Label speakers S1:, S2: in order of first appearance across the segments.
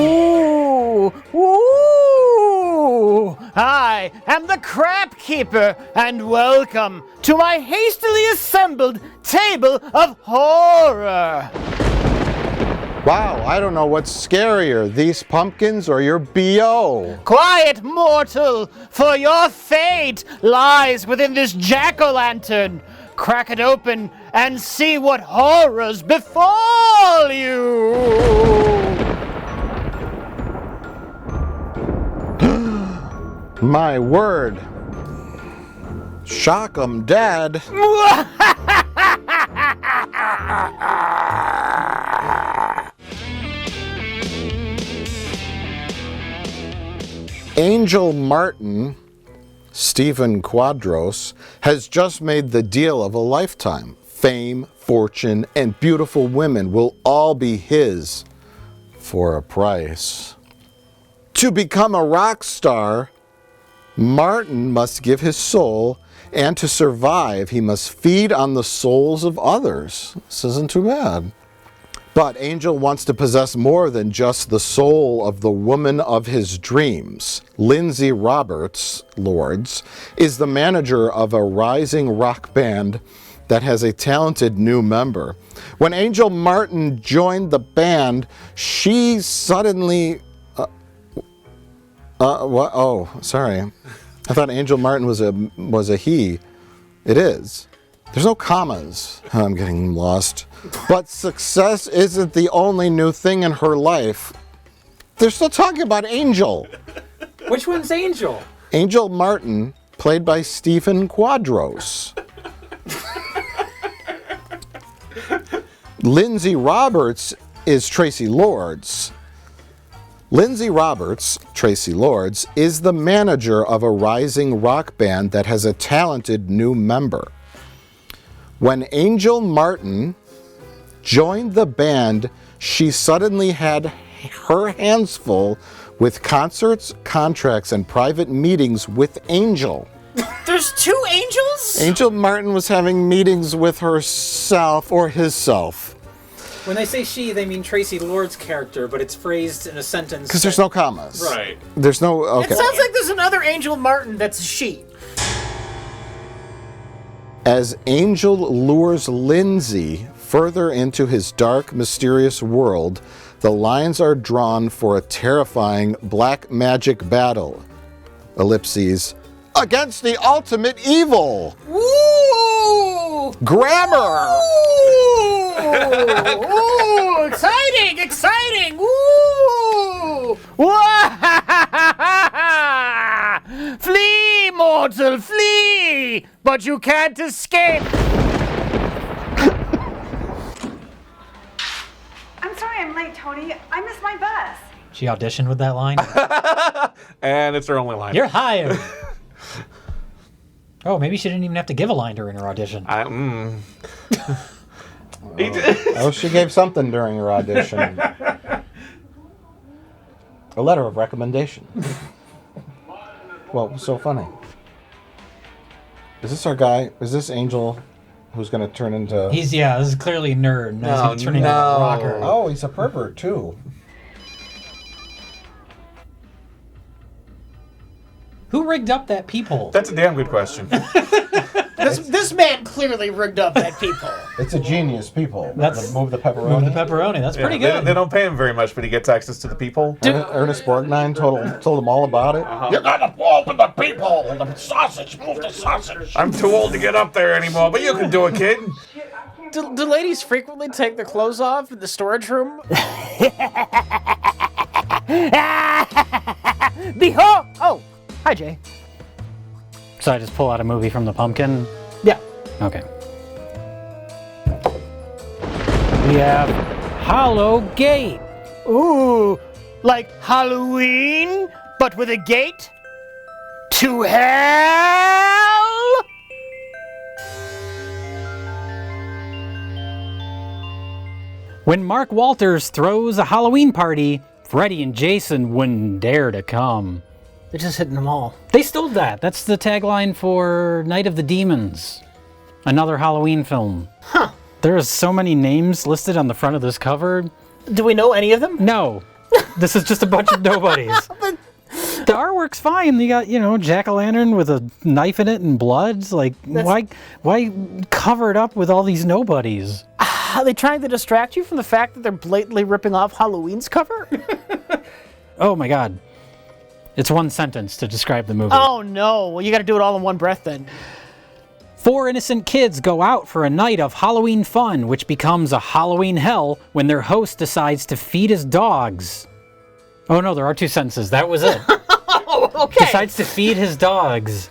S1: Ooh! Ooh! I am the Crap Keeper, and welcome to my hastily assembled table of horror!
S2: Wow, I don't know what's scarier, these pumpkins or your B.O.
S1: Quiet, mortal, for your fate lies within this jack-o'-lantern. Crack it open and see what horrors befall you!
S2: My word. Shock 'em, Dad. Angel Martin, Stephen Quadros, has just made the deal of a lifetime. Fame, fortune, and beautiful women will all be his for a price. To become a rock star, Martin must give his soul, and to survive, he must feed on the souls of others. This isn't too bad. But Angel wants to possess more than just the soul of the woman of his dreams. Lindsay Roberts, Lords, is the manager of a rising rock band that has a talented new member. When Angel Martin joined the band, she suddenly... what? Oh, sorry. I thought Angel Martin was a he. It is. There's no commas. I'm getting lost. But success isn't the only new thing in her life. They're still talking about Angel.
S3: Which one's Angel?
S2: Angel Martin, played by Stephen Quadros. Lindsay Roberts is Tracy Lords. Lindsay Roberts, Tracy Lords, is the manager of a rising rock band that has a talented new member. When Angel Martin joined the band, she suddenly had her hands full with concerts, contracts, and private meetings with Angel.
S1: There's two angels?
S2: Angel Martin was having meetings with herself or hisself.
S3: When they say she, they mean Tracy Lord's character, but it's phrased in a sentence.
S2: Because there's no commas.
S3: Right.
S2: There's no, okay.
S1: It sounds like there's another Angel Martin that's a she.
S2: As Angel lures Lindsay further into his dark, mysterious world, the lines are drawn for a terrifying black magic battle. Ellipses. Against the ultimate evil.
S1: Woo!
S2: Grammar.
S1: Ooh, exciting, exciting! Woo! Flee, mortal, flee! But you can't escape.
S4: I'm sorry I'm late, Tony. I missed my bus.
S5: She auditioned with that line?
S6: And it's her only line.
S5: You're hired! Oh, maybe she didn't even have to give a line during her audition.
S2: Oh, she gave something during her audition. A letter of recommendation. Well, it was so funny. Is this our guy? Is this Angel who's going to turn into...
S5: This is clearly a nerd. Now he's going to turn into a rocker.
S2: Oh, he's a pervert, too.
S5: Who rigged up that peephole?
S6: That's a damn good question.
S1: This man clearly rigged up that peephole.
S2: It's a genius, people.
S5: That's-
S2: Move the pepperoni.
S5: Move the pepperoni. That's pretty
S6: Yeah,
S5: good.
S6: They don't pay him very much, but he gets access to the people.
S2: Ernest Borgnine told him all about it. You gotta open the peephole, the sausage, move the sausage.
S6: I'm too old to get up there anymore, but you can do it, kid.
S1: Do ladies frequently take their clothes off in the storage room? Behold! Oh, hi, Jay.
S5: So I just pull out a movie from the pumpkin?
S1: Yeah.
S5: Okay. We have Hollow Gate.
S1: Ooh, like Halloween, but with a gate to hell?
S5: When Mark Walters throws a Halloween party, Freddy and Jason wouldn't dare to come.
S1: They're just hitting them all.
S5: They stole that. That's the tagline for Night of the Demons, another Halloween film.
S1: Huh.
S5: There's so many names listed on the front of this cover.
S1: Do we know any of them?
S5: No. This is just a bunch of nobodies. The artwork's fine. You got, jack-o'-lantern with a knife in it and bloods. Like, why cover it up with all these nobodies?
S1: Are they trying to distract you from the fact that they're blatantly ripping off Halloween's cover?
S5: Oh my God. It's one sentence to describe the movie.
S1: Oh no, well you gotta do it all in one breath then.
S5: 4 innocent kids go out for a night of Halloween fun, which becomes a Halloween hell when their host decides to feed his dogs. Oh no, there are 2 sentences. That was it.
S1: Oh, okay.
S5: Decides to feed his dogs.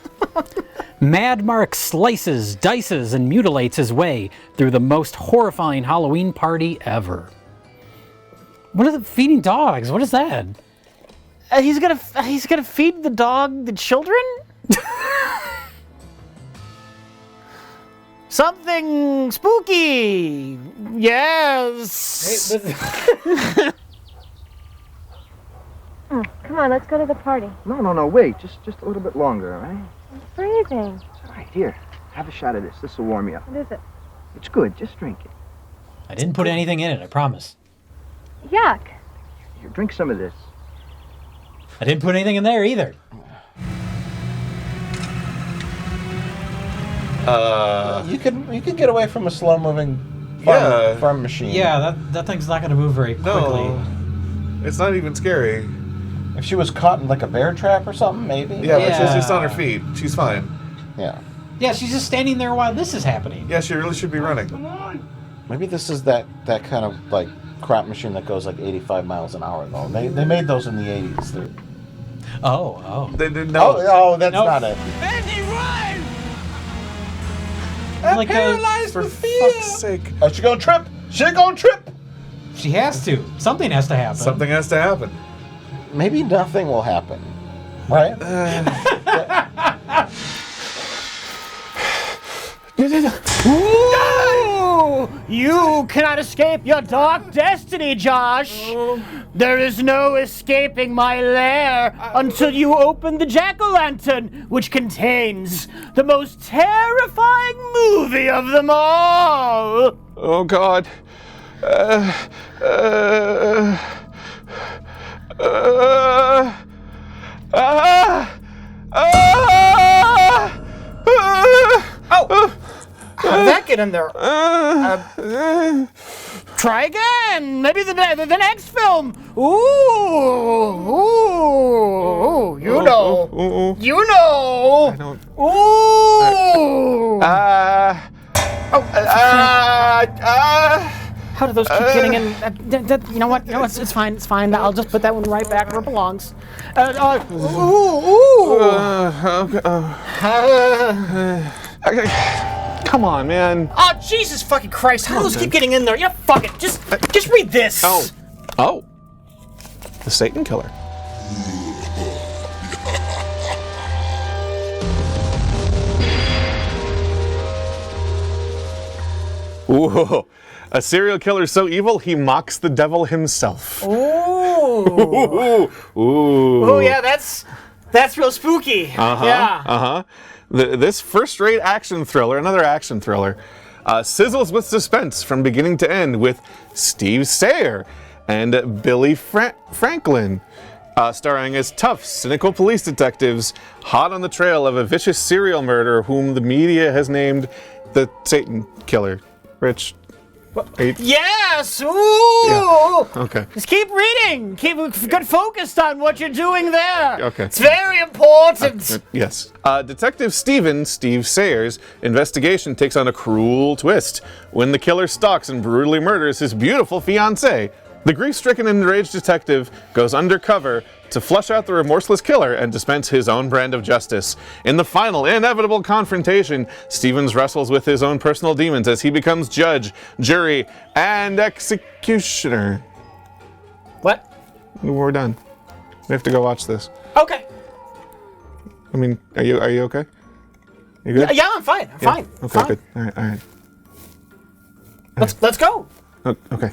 S5: Mad Mark slices, dices, and mutilates his way through the most horrifying Halloween party ever. What is it? Feeding dogs? What is that?
S1: He's gonna feed the dog the children? Something spooky. Yes.
S7: Come on, let's go to the party.
S8: No, wait. Just a little bit longer, all right?
S7: I'm freezing.
S8: It's all right. Here, have a shot of this. This will warm you up.
S7: What is it?
S8: It's good. Just drink it.
S5: I didn't put anything in it, I promise.
S7: Yuck.
S8: Here, drink some of this.
S5: I didn't put anything in there either.
S2: You could get away from a slow-moving farm machine.
S5: Yeah, that thing's not going to move very quickly.
S6: No, it's not even scary.
S2: If she was caught in like a bear trap or something, maybe.
S6: Yeah, but she's just on her feet. She's fine.
S2: Yeah.
S5: Yeah, she's just standing there while this is happening.
S6: Yeah, she really should be running.
S2: Maybe this is that kind of like crop machine that goes like 85 miles an hour though. They made those in the 80s.
S5: Oh.
S6: They didn't know.
S2: Oh, that's
S5: Nope.
S2: not it.
S5: Like paralyzed
S6: For fuck's sake.
S2: Oh, she gonna trip? She gonna trip?
S5: she has to. Something has to happen.
S6: Something has to happen.
S2: Maybe nothing will happen, right?
S1: No! You cannot escape your dark destiny, Josh. There is no escaping my lair until you open the jack-o'-lantern, which contains the most terrifying movie of them all.
S6: Oh, God.
S1: How did that get in there? Try again. Maybe the next film. Ooh, you know. You know.
S6: I don't.
S1: Ooh. How do those keep getting in? You know what? It's fine. It's fine. I'll just put that one right back where it belongs.
S6: Come on, man.
S1: Oh, Jesus fucking Christ. How do those keep getting in there? Yeah, fuck it. Just read this.
S6: Oh. The Satan Killer. Ooh. A serial killer so evil he mocks the devil himself.
S1: Ooh.
S6: Ooh.
S1: Oh, yeah, that's real spooky. Yeah.
S6: This first-rate action thriller, another action thriller, sizzles with suspense from beginning to end with Steve Sayer and Billy Franklin, starring as tough, cynical police detectives hot on the trail of a vicious serial murderer whom the media has named the Satan Killer. Rich.
S1: Yes! Ooh!
S6: Yeah. Okay.
S1: Just keep reading. Get focused on what you're doing there.
S6: Okay.
S1: It's very important.
S6: Yes. Detective Steve Sayers' investigation takes on a cruel twist when the killer stalks and brutally murders his beautiful fiancée. The grief-stricken and enraged detective goes undercover to flush out the remorseless killer and dispense his own brand of justice. In the final, inevitable confrontation, Stevens wrestles with his own personal demons as he becomes judge, jury, and executioner.
S1: What?
S6: We're done. We have to go watch this.
S1: Okay.
S6: I mean, are you okay? You good?
S1: Yeah, I'm fine. I'm fine.
S6: Okay,
S1: Fine.
S6: good. All right.
S1: Let's go.
S6: Okay.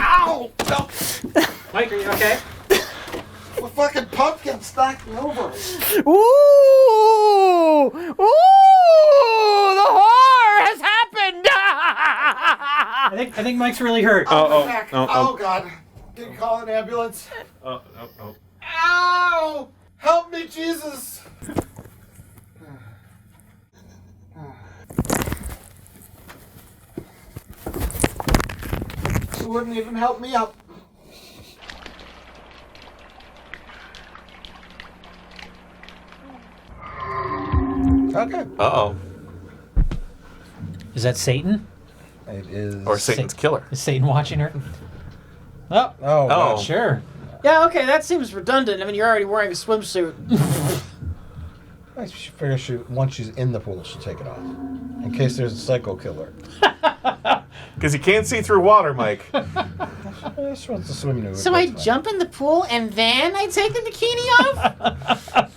S1: Ow!
S5: Mike, are you okay?
S2: The fucking pumpkin knocked me over.
S1: Ooh! Ooh!
S3: I think Mike's really hurt.
S2: Oh, God. Can you call an ambulance? Ow! Help me, Jesus! It wouldn't even help me up. Okay.
S6: Uh-oh.
S3: Is that Satan?
S2: It is.
S6: Or Satan's killer.
S3: Is Satan watching her? Oh.
S6: Oh.
S3: Sure. Yeah, okay, that seems redundant. I mean, you're already wearing a swimsuit.
S2: I figure once she's in the pool, she'll take it off. In case there's a psycho killer.
S6: Because you can't see through water, Mike.
S2: She wants to swim nude.
S3: So I jump in the pool and then I take the bikini off?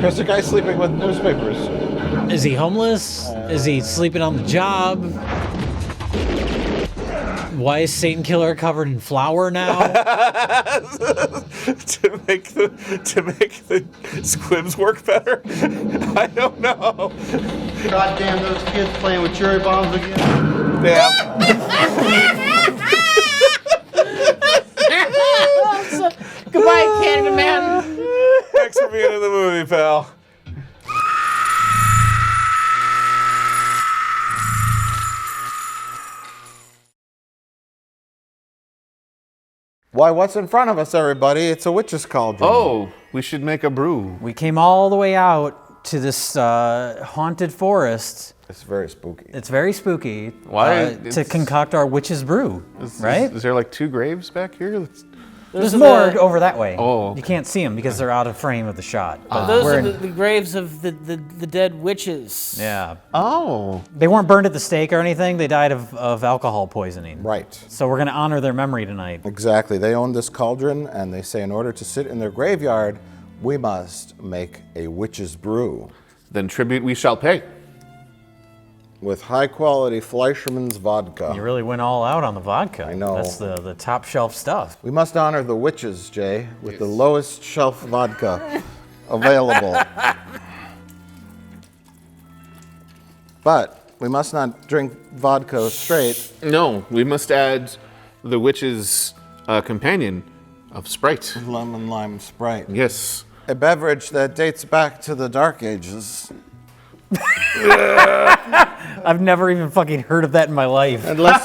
S2: There's a guy sleeping with newspapers.
S5: Is he homeless? Is he sleeping on the job? Why is Satan Killer covered in flour now?
S6: to make the squibs work better? I don't know.
S9: God damn those kids playing with cherry bombs again.
S6: Yeah.
S3: Goodbye, Candyman.
S6: Thanks for being in the movie, pal.
S2: Why, what's in front of us, everybody? It's a witch's cauldron.
S6: Oh, we should make a brew.
S5: We came all the way out to this haunted forest.
S2: It's very spooky.
S5: It's very spooky.
S6: Why?
S5: To concoct our witch's brew, right?
S6: Is there like 2 graves back here?
S5: There's more over that way.
S6: Oh.
S5: You can't see them because they're out of frame of the shot. But
S3: Those
S5: we're
S3: are
S5: in-
S3: the graves of the dead witches.
S5: Yeah.
S6: Oh.
S5: They weren't burned at the stake or anything. They died of alcohol poisoning.
S2: Right.
S5: So we're going to honor their memory tonight.
S2: Exactly. They own this cauldron, and they say in order to sit in their graveyard, we must make a witch's brew.
S6: Then tribute we shall pay.
S2: With high-quality Fleischermann's vodka.
S5: You really went all out on the vodka.
S2: I know.
S5: That's the top shelf stuff.
S2: We must honor the witches, Jay, with the lowest shelf vodka available. But we must not drink vodka straight.
S6: No, we must add the witch's companion of Sprite.
S2: Lemon lime Sprite.
S6: Yes.
S2: A beverage that dates back to the Dark Ages.
S5: I've never even fucking heard of that in my life.
S2: And lest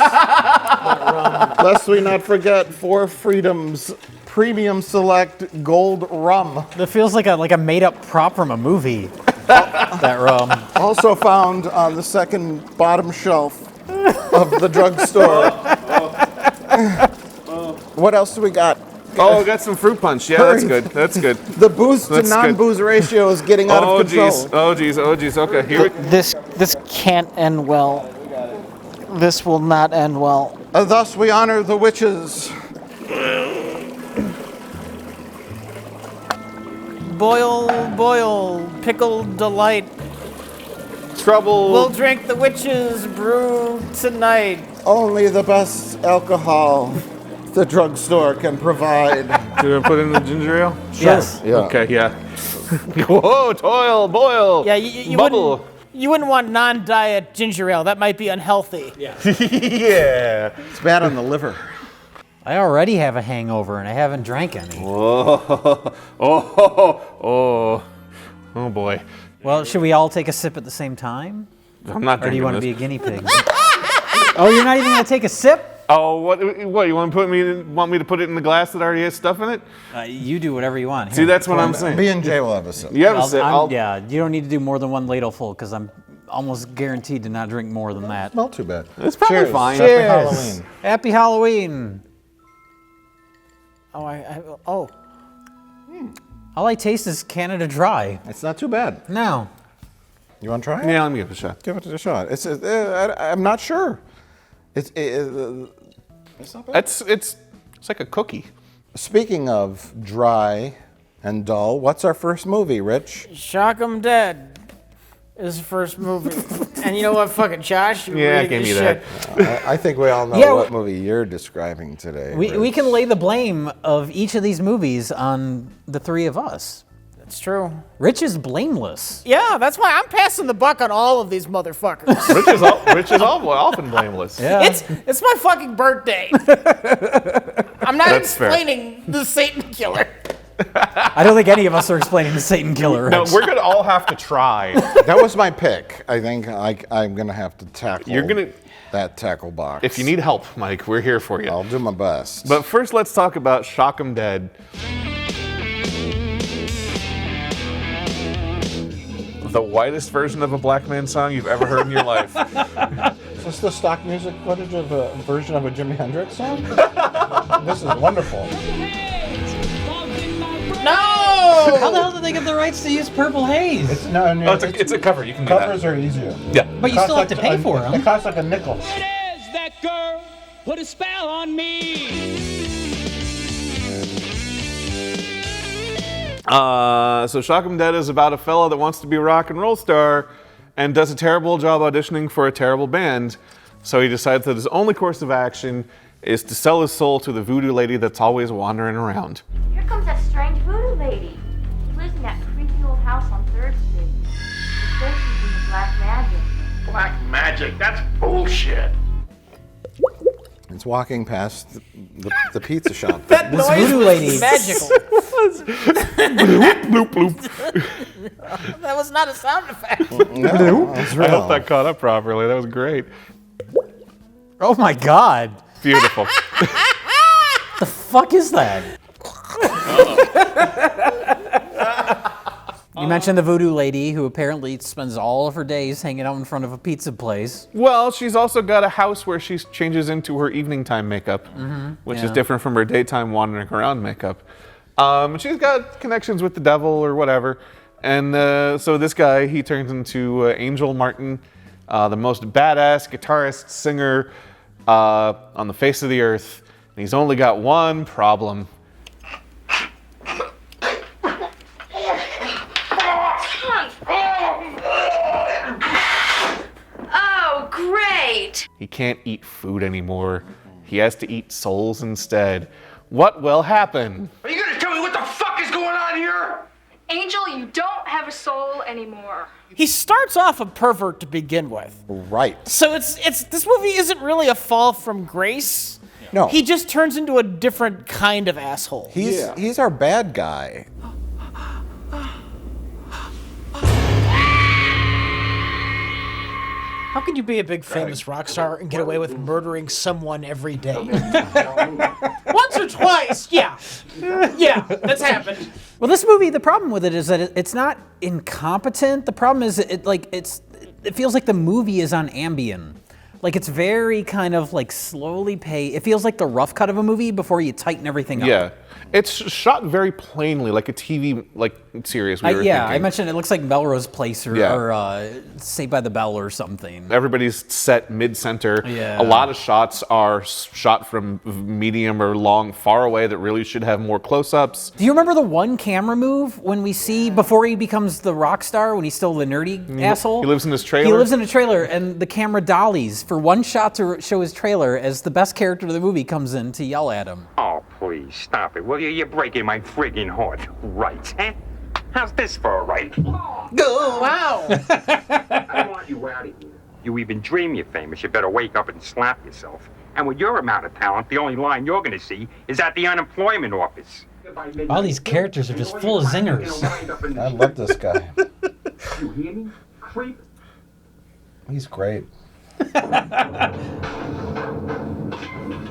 S2: we not forget 4 Freedoms Premium Select Gold Rum.
S5: That feels like a made-up prop from a movie. That rum.
S2: Also found on the second bottom shelf of the drugstore. What else do we got?
S6: Oh, got some fruit punch. Yeah,
S2: Hurry.
S6: that's good. That's good.
S2: The booze to
S6: That's
S2: non-booze ratio is getting out of control.
S6: Oh, geez. Okay, here.
S1: This can't end well. This will not end well.
S2: Thus we honor the witches.
S1: Boil, pickled delight.
S6: Trouble.
S1: We'll drink the witch's brew tonight.
S2: Only the best alcohol the drugstore can provide.
S6: Do we put in the ginger ale?
S5: Yes.
S2: Yeah.
S6: Okay, yeah. Whoa, toil, boil.
S1: Yeah, you
S6: bubble.
S1: wouldn't want non-diet ginger ale. That might be unhealthy. Yeah.
S6: Yeah.
S2: It's bad on the liver.
S5: I already have a hangover and I haven't drank any.
S6: Oh boy.
S5: Well, should we all take a sip at the same time?
S6: I'm not
S5: Or do
S6: drinking
S5: you want to
S6: this.
S5: be a guinea pig? Oh, you're not even going to take a sip?
S6: Oh, what? You want me to put it in the glass that already has stuff in it?
S5: You do whatever you want.
S6: See, that's what I'm saying.
S2: Me and Jay will have a sip.
S6: You have a sip.
S5: Yeah, you don't need to do more than 1 ladle full because I'm almost guaranteed to not drink more than that.
S2: Not too bad.
S6: It's probably
S2: Cheers.
S6: fine.
S2: Happy
S5: Cheers.
S2: Halloween.
S5: Happy Halloween. All I taste is Canada Dry.
S2: It's not too bad.
S5: No.
S2: You want to try it?
S6: Yeah, let me give it a shot.
S2: Give it a shot. I'm not sure. It's not bad.
S6: It's like a cookie.
S2: Speaking of dry and dull, what's our first movie, Rich?
S1: Shock 'em Dead is the first movie. And you know what, fucking Josh? You
S6: Yeah,
S1: really
S6: give me
S1: shit.
S6: that.
S2: I think we all know
S5: Yeah,
S2: what movie you're describing today.
S5: We
S2: Rich.
S5: can lay the blame of each of these movies on the 3 of us.
S1: It's true.
S5: Rich is blameless.
S1: Yeah, that's why I'm passing the buck on all of these motherfuckers.
S6: Rich is often blameless.
S5: Yeah.
S1: It's my fucking birthday. I'm not
S6: That's fair.
S1: explaining the Satan killer.
S5: I don't think any of us are explaining the Satan killer.
S6: No,
S5: Rich.
S6: we're gonna all have to try.
S2: That was my pick. I think I'm going to have to tackle that tackle box.
S6: If you need help, Mike, we're here for you.
S2: I'll do my best.
S6: But first, let's talk about Shock 'em Dead. The whitest version of a black man song you've ever heard in your life.
S2: Is this the stock music footage of a version of a Jimi Hendrix song? This is wonderful.
S1: No!
S5: How the hell did they get the rights to use Purple Haze?
S6: It's a cover. You can do
S2: Covers
S6: that.
S2: are easier.
S6: Yeah.
S5: But you still have to pay for them.
S2: It costs like a nickel.
S10: That girl put a spell on me.
S6: So Shock 'em Dead is about a fella that wants to be a rock and roll star and does a terrible job auditioning for a terrible band. So he decides that his only course of action is to sell his soul to the voodoo lady that's always wandering around.
S7: Here comes that strange voodoo lady. She lives in that creepy old house on 3rd Street. She says she's into black magic.
S9: Black magic, that's bullshit.
S2: It's walking past the pizza shop.
S1: That
S5: This
S1: noise
S5: voodoo
S1: was
S5: lady.
S1: magical.
S6: Bloop, bloop.
S1: That was not a sound effect.
S2: No, it's
S6: I
S2: real.
S6: hope that caught up properly. That was great.
S5: Oh my god.
S6: Beautiful.
S5: The fuck is that? You mentioned the voodoo lady who apparently spends all of her days hanging out in front of a pizza place.
S6: Well, she's also got a house where she changes into her evening time makeup, which is
S5: yeah.
S6: different from her daytime wandering around makeup. She's got connections with the devil or whatever. And so this guy, he turns into Angel Martin, the most badass guitarist, singer on the face of the earth. And he's only got one problem.
S7: Oh, great!
S6: He can't eat food anymore. He has to eat souls instead. What will happen?
S9: Are you gonna tell me what the fuck is going on here?
S7: Angel, you don't have a soul anymore.
S1: He starts off a pervert to begin with.
S2: Right.
S1: So it's this movie isn't really a fall from grace.
S2: No.
S1: He just turns into a different kind of asshole.
S2: He's our bad guy.
S1: How can you be a big famous rock star and get away with murdering someone every day? Once or twice, yeah. Yeah, that's happened.
S5: Well, this movie, the problem with it is that it's not incompetent. The problem is it feels like the movie is on Ambien. Like it's very kind of like slowly pay. It feels like the rough cut of a movie before you tighten everything up.
S6: Yeah. It's shot very plainly, like a TV series. We were
S5: Yeah,
S6: thinking.
S5: I mentioned it looks like Melrose Place or,
S6: Yeah.
S5: or Saved by the Bell or something.
S6: Everybody's set mid-center.
S5: Yeah.
S6: A lot of shots are shot from medium or long, far away that really should have more close-ups.
S5: Do you remember the one camera move when we see, before he becomes the rock star, when he's still the nerdy asshole?
S6: He lives in his trailer?
S5: He lives in a trailer, and the camera dollies for one shot to show his trailer as the best character of the movie comes in to yell at him.
S11: Oh, please, stop it, will you? You're breaking my friggin' heart. Right, huh? How's this for a right?
S1: Oh, wow.
S11: I want you out of here. You even dream you're famous, you better wake up and slap yourself. And with your amount of talent, the only line you're gonna see is at the unemployment office.
S5: All these characters are just full of zingers.
S2: I love this guy.
S11: You hear me? Creep.
S2: He's great.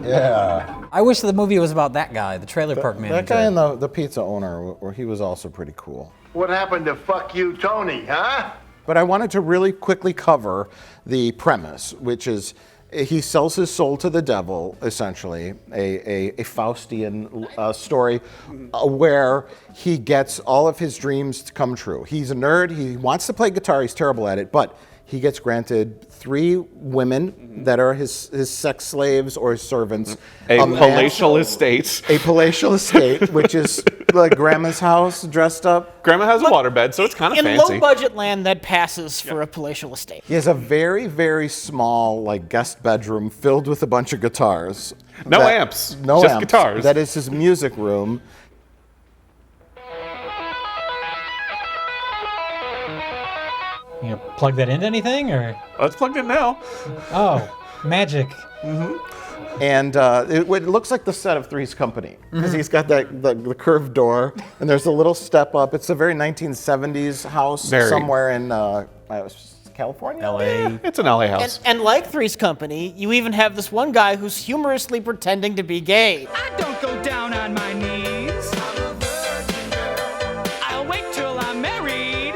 S2: Yeah.
S5: I wish the movie was about that guy, the trailer park manager.
S2: That guy and the pizza owner, where he was also pretty cool.
S9: What happened to fuck you, Tony, huh?
S2: But I wanted to really quickly cover the premise, which is he sells his soul to the devil, essentially, a Faustian story where he gets all of his dreams to come true. He's a nerd, he wants to play guitar, he's terrible at it, but he gets granted 3 women that are his sex slaves or his servants.
S6: A palatial estate.
S2: A palatial estate, which is like grandma's house dressed up.
S6: Grandma has a waterbed, so it's kind of
S1: In
S6: fancy.
S1: low-budget land, that passes for a palatial estate.
S2: He has a very, very small guest bedroom filled with a bunch of guitars.
S6: No amps, just guitars.
S2: That is his music room.
S12: You gonna plug that into anything, or?
S6: Let's plug it now.
S12: Oh, magic.
S2: And it looks like the set of Three's Company because he's got the curved door, and there's a little step up. It's a very 1970s house somewhere in California,
S5: L.A.
S6: It's an LA house.
S1: And like Three's Company, you even have this one guy who's humorously pretending to be gay.
S10: I don't go down on my knees. I'll wait till I'm married.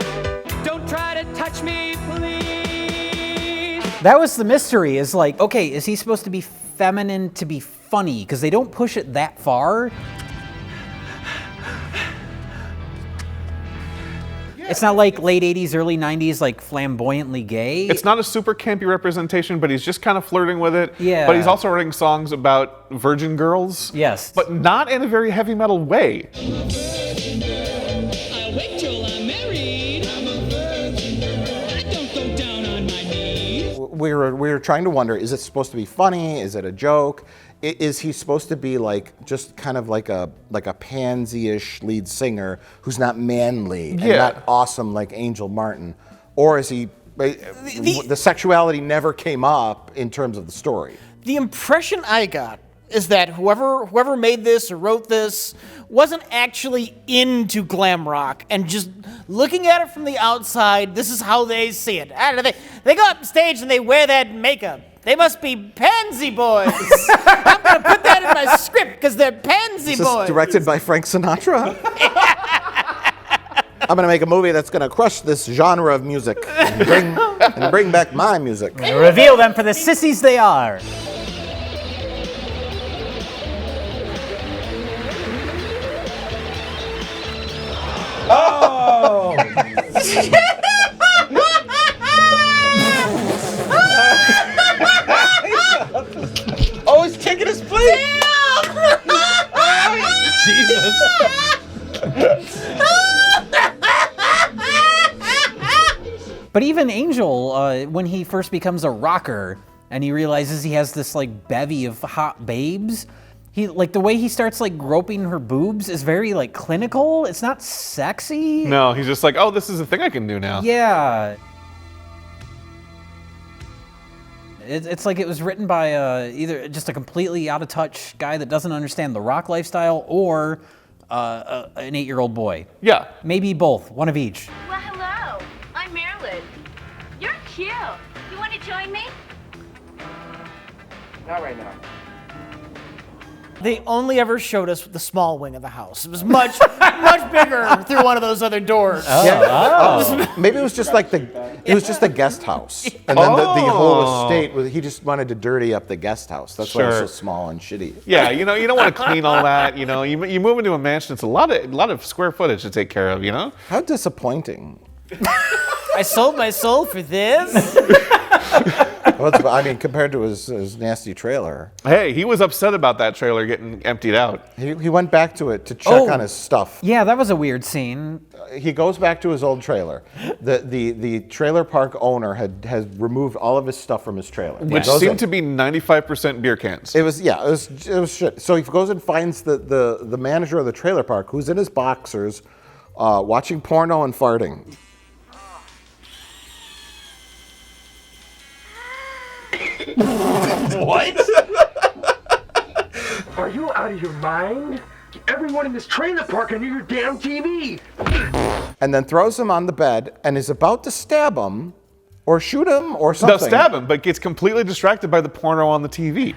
S10: Don't try to touch me, please.
S5: That was the mystery, is like, okay, is he supposed to be feminine to be funny? Because they don't push it that far. It's not like late 80s, early 90s, like flamboyantly gay.
S6: It's not a super campy representation, but he's just kind of flirting with it.
S5: Yeah.
S6: But he's also writing songs about virgin girls.
S5: Yes.
S6: But not in a very heavy metal way.
S10: I'll wait till I'm married. I don't go down on my knees.
S2: We were trying to wonder, is it supposed to be funny? Is it a joke? Is he supposed to be like just kind of like a pansy-ish lead singer who's not manly and not awesome like Angel Martin? Or is he the sexuality never came up in terms of the story?
S1: The impression I got is that whoever made this or wrote this wasn't actually into glam rock, and just looking at it from the outside, this is how they see it. I don't know, they go up on stage and they wear that makeup. They must be pansy boys. I'm going to put that in my script because they're pansy
S2: Is
S1: boys.
S2: this directed by Frank Sinatra? I'm going to make a movie that's going to crush this genre of music and bring back my music.
S5: Reveal them for the sissies they are.
S12: Oh!
S6: Oh, he's taking his place!
S12: Jesus!
S5: But even Angel, when he first becomes a rocker and he realizes he has this like bevy of hot babes, he like the way he starts like groping her boobs is very like clinical. It's not sexy.
S6: No, he's just like, oh, this is a thing I can do now.
S5: Yeah. It's like it was written by either just a completely out of touch guy that doesn't understand the rock lifestyle, or an 8-year-old boy.
S6: Yeah.
S5: Maybe both, one of each.
S7: Well, hello. I'm Marilyn. You're cute. You want to join me?
S8: Not right now.
S1: They only ever showed us the small wing of the house. It was much bigger through one of those other doors.
S2: Maybe it was just like the guest house, and then the whole estate. He just wanted to dirty up the guest house. That's why it's so small and shitty.
S6: Yeah, you don't want to clean all that. You move into a mansion. It's a lot of square footage to take care of.
S2: How disappointing.
S1: I sold my soul for this.
S2: Well, compared to his nasty trailer.
S6: Hey, he was upset about that trailer getting emptied out.
S2: He went back to it to check on his stuff.
S5: Yeah, that was a weird scene.
S2: He goes back to his old trailer. The trailer park owner has removed all of his stuff from his trailer.
S6: Which seemed to be 95% beer cans.
S2: It was shit. So he goes and finds the manager of the trailer park, who's in his boxers, watching porno and farting.
S13: What? Are you out of your mind? Everyone in this trailer park can hear your damn TV.
S2: And then throws him on the bed and is about to stab him or shoot him or something.
S6: No, stab him, but gets completely distracted by the porno on the TV.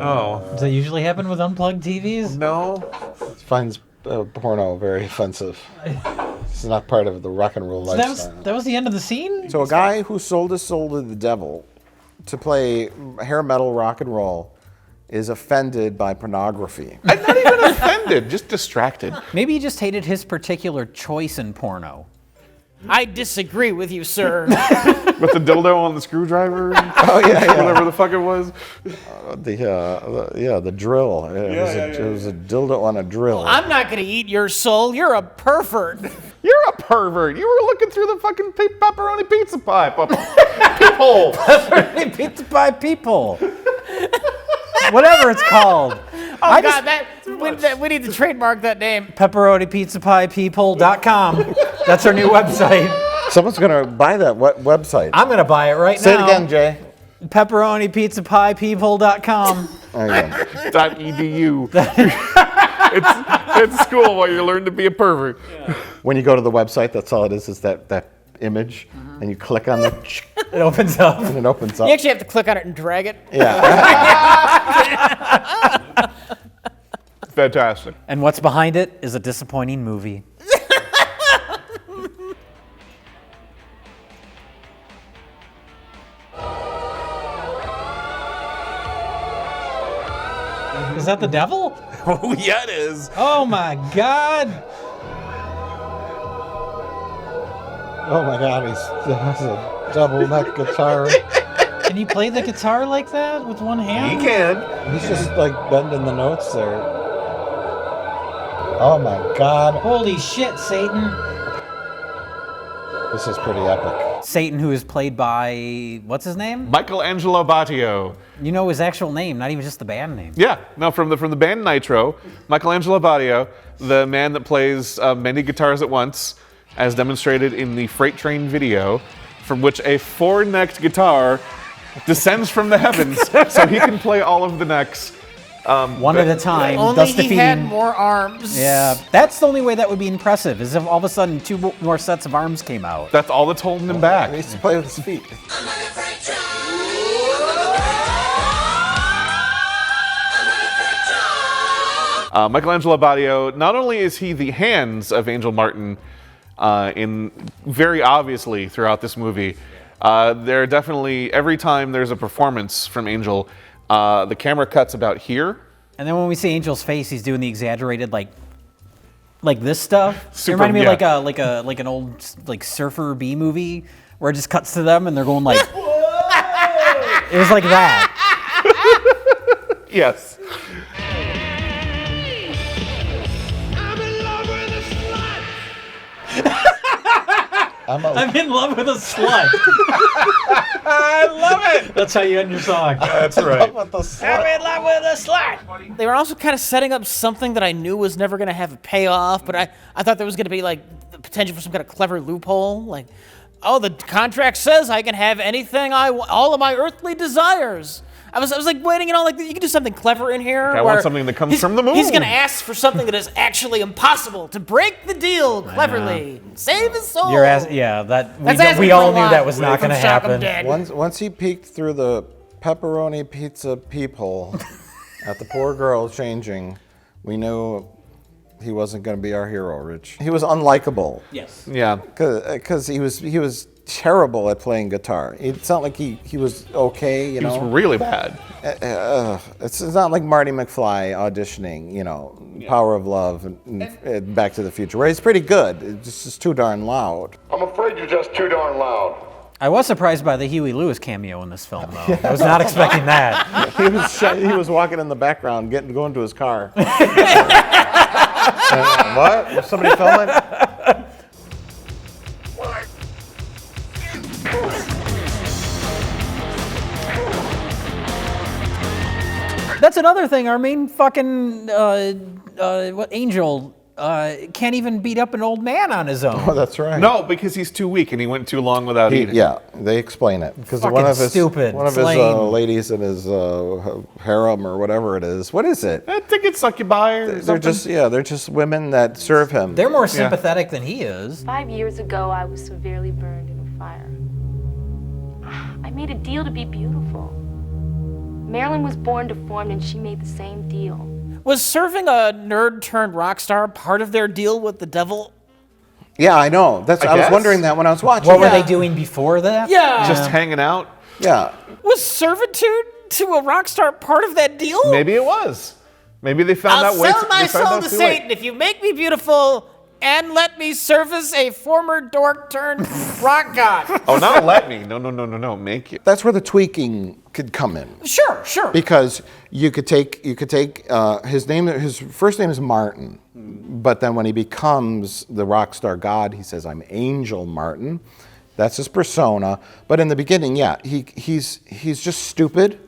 S12: Does that usually happen with unplugged TVs?
S6: No.
S2: Finds porno very offensive. It's not part of the rock and roll lifestyle.
S12: That was the end of the scene?
S2: So a guy who sold his soul to the devil to play hair metal rock and roll is offended by pornography.
S6: I'm not even offended, just distracted.
S5: Maybe he just hated his particular choice in porno.
S1: I disagree with you, sir.
S6: With the dildo on the screwdriver?
S2: Oh, yeah.
S6: Whatever the fuck it was.
S2: The drill. It was a dildo on a drill.
S1: I'm not going to eat your soul. You're a pervert.
S6: You're a pervert. You were looking through the fucking pepperoni pizza pie. Peephole.
S5: Pepperoni pizza pie peephole. Whatever it's called.
S1: Oh God, we need to trademark that name.
S5: PepperoniPizzaPiePeople.com. That's our new website.
S2: Someone's gonna buy that website.
S5: I'm gonna buy it right
S2: Say
S5: now.
S2: it again, Jay.
S5: PepperoniPizzaPiePeople.com.
S6: .edu. it's school while you learn to be a pervert.
S2: When you go to the website, that's all it is that image, and you click on it.
S5: It opens up.
S2: And it opens up.
S1: You actually have to click on it and drag it.
S2: Yeah.
S6: Fantastic.
S5: And what's behind it is a disappointing movie.
S12: Is that the devil?
S6: Oh, yeah, it is.
S12: Oh my God.
S2: Oh my God, he has a double neck guitar.
S12: Can you play the guitar like that with one hand?
S6: He can.
S2: He's just like bending the notes there. Oh my God.
S12: Holy shit, Satan.
S2: This is pretty epic.
S5: Satan, who is played by, what's his name?
S6: Michelangelo Battio.
S5: You know his actual name, not even just the band name.
S6: Yeah, no, from the band Nitro, Michelangelo Battio, the man that plays many guitars at once, as demonstrated in the Freight Train video, from which a four-necked guitar descends from the heavens, so he can play all of the necks.
S5: One at a time.
S1: Only
S5: thus
S1: he
S5: defeating,
S1: had more arms.
S5: Yeah, that's the only way that would be impressive, is if all of a sudden two more sets of arms came out.
S6: That's all that's holding him back.
S2: He used to play with his feet.
S6: Michelangelo Battio, not only is he the hands of Angel Martin in very obviously throughout this movie, there are definitely, every time there's a performance from Angel, the camera cuts about here.
S5: And then when we see Angel's face, he's doing the exaggerated like this stuff.
S6: Super,
S5: it reminded me
S6: yeah.
S5: of like an old like surfer B movie where it just cuts to them and they're going like it was like that.
S6: Yes.
S12: I'm in love with a slut. I love it. That's how you end your song.
S6: That's right.
S1: I'm in love with a slut. They were also kind of setting up something that I knew was never going to have a payoff, but I thought there was going to be like the potential for some kind of clever loophole. Like, oh, the contract says I can have anything all of my earthly desires. I was like waiting, like you can do something clever in here.
S6: I want something that comes from the moon.
S1: He's gonna ask for something that is actually impossible to break the deal cleverly, save his soul.
S5: We all knew that was not gonna happen.
S2: Once he peeked through the pepperoni pizza peephole at the poor girl changing, we knew he wasn't going to be our hero, Rich. He was unlikable.
S1: Yes.
S6: Yeah.
S2: Because he was terrible at playing guitar. It's not like he was okay, you know.
S6: He was really bad.
S2: It's not like Marty McFly auditioning, you know, Power of Love and Back to the Future, where he's pretty good. It's just too darn loud.
S13: I'm afraid you're just too darn loud.
S5: I was surprised by the Huey Lewis cameo in this film, though. I was not expecting that.
S2: He was walking in the background, going to his car. What? Was somebody filming?
S5: That's another thing. Our main fucking Angel can't even beat up an old man on his own.
S2: Oh, that's right.
S6: No, because he's too weak and he went too long without eating.
S2: Yeah, they explain it because one of his ladies in his harem or whatever it is. What is it?
S6: I think it's succubi or something.
S2: They're just women that serve him.
S5: They're more sympathetic than he is.
S7: 5 years ago, I was severely burned in a fire. I made a deal to be beautiful. Marilyn was born deformed, and she made the same deal.
S1: Was serving a nerd turned rock star part of their deal with the devil?
S2: Yeah, I know. I was wondering that when I was watching.
S5: What were they doing before that?
S1: Yeah.
S6: Just hanging out?
S2: Yeah.
S1: Was servitude to a rock star part of that deal?
S6: Maybe it was. Maybe they found out.
S1: I'll sell my soul to Satan if you make me beautiful and let me service a former dork turned rock god.
S6: Oh, not let me. No. Make you.
S2: That's where the tweaking could come in.
S1: Sure.
S2: Because you could take his first name is Martin, but then when he becomes the rock star god, he says, "I'm Angel Martin." That's his persona. But in the beginning, he's just stupid,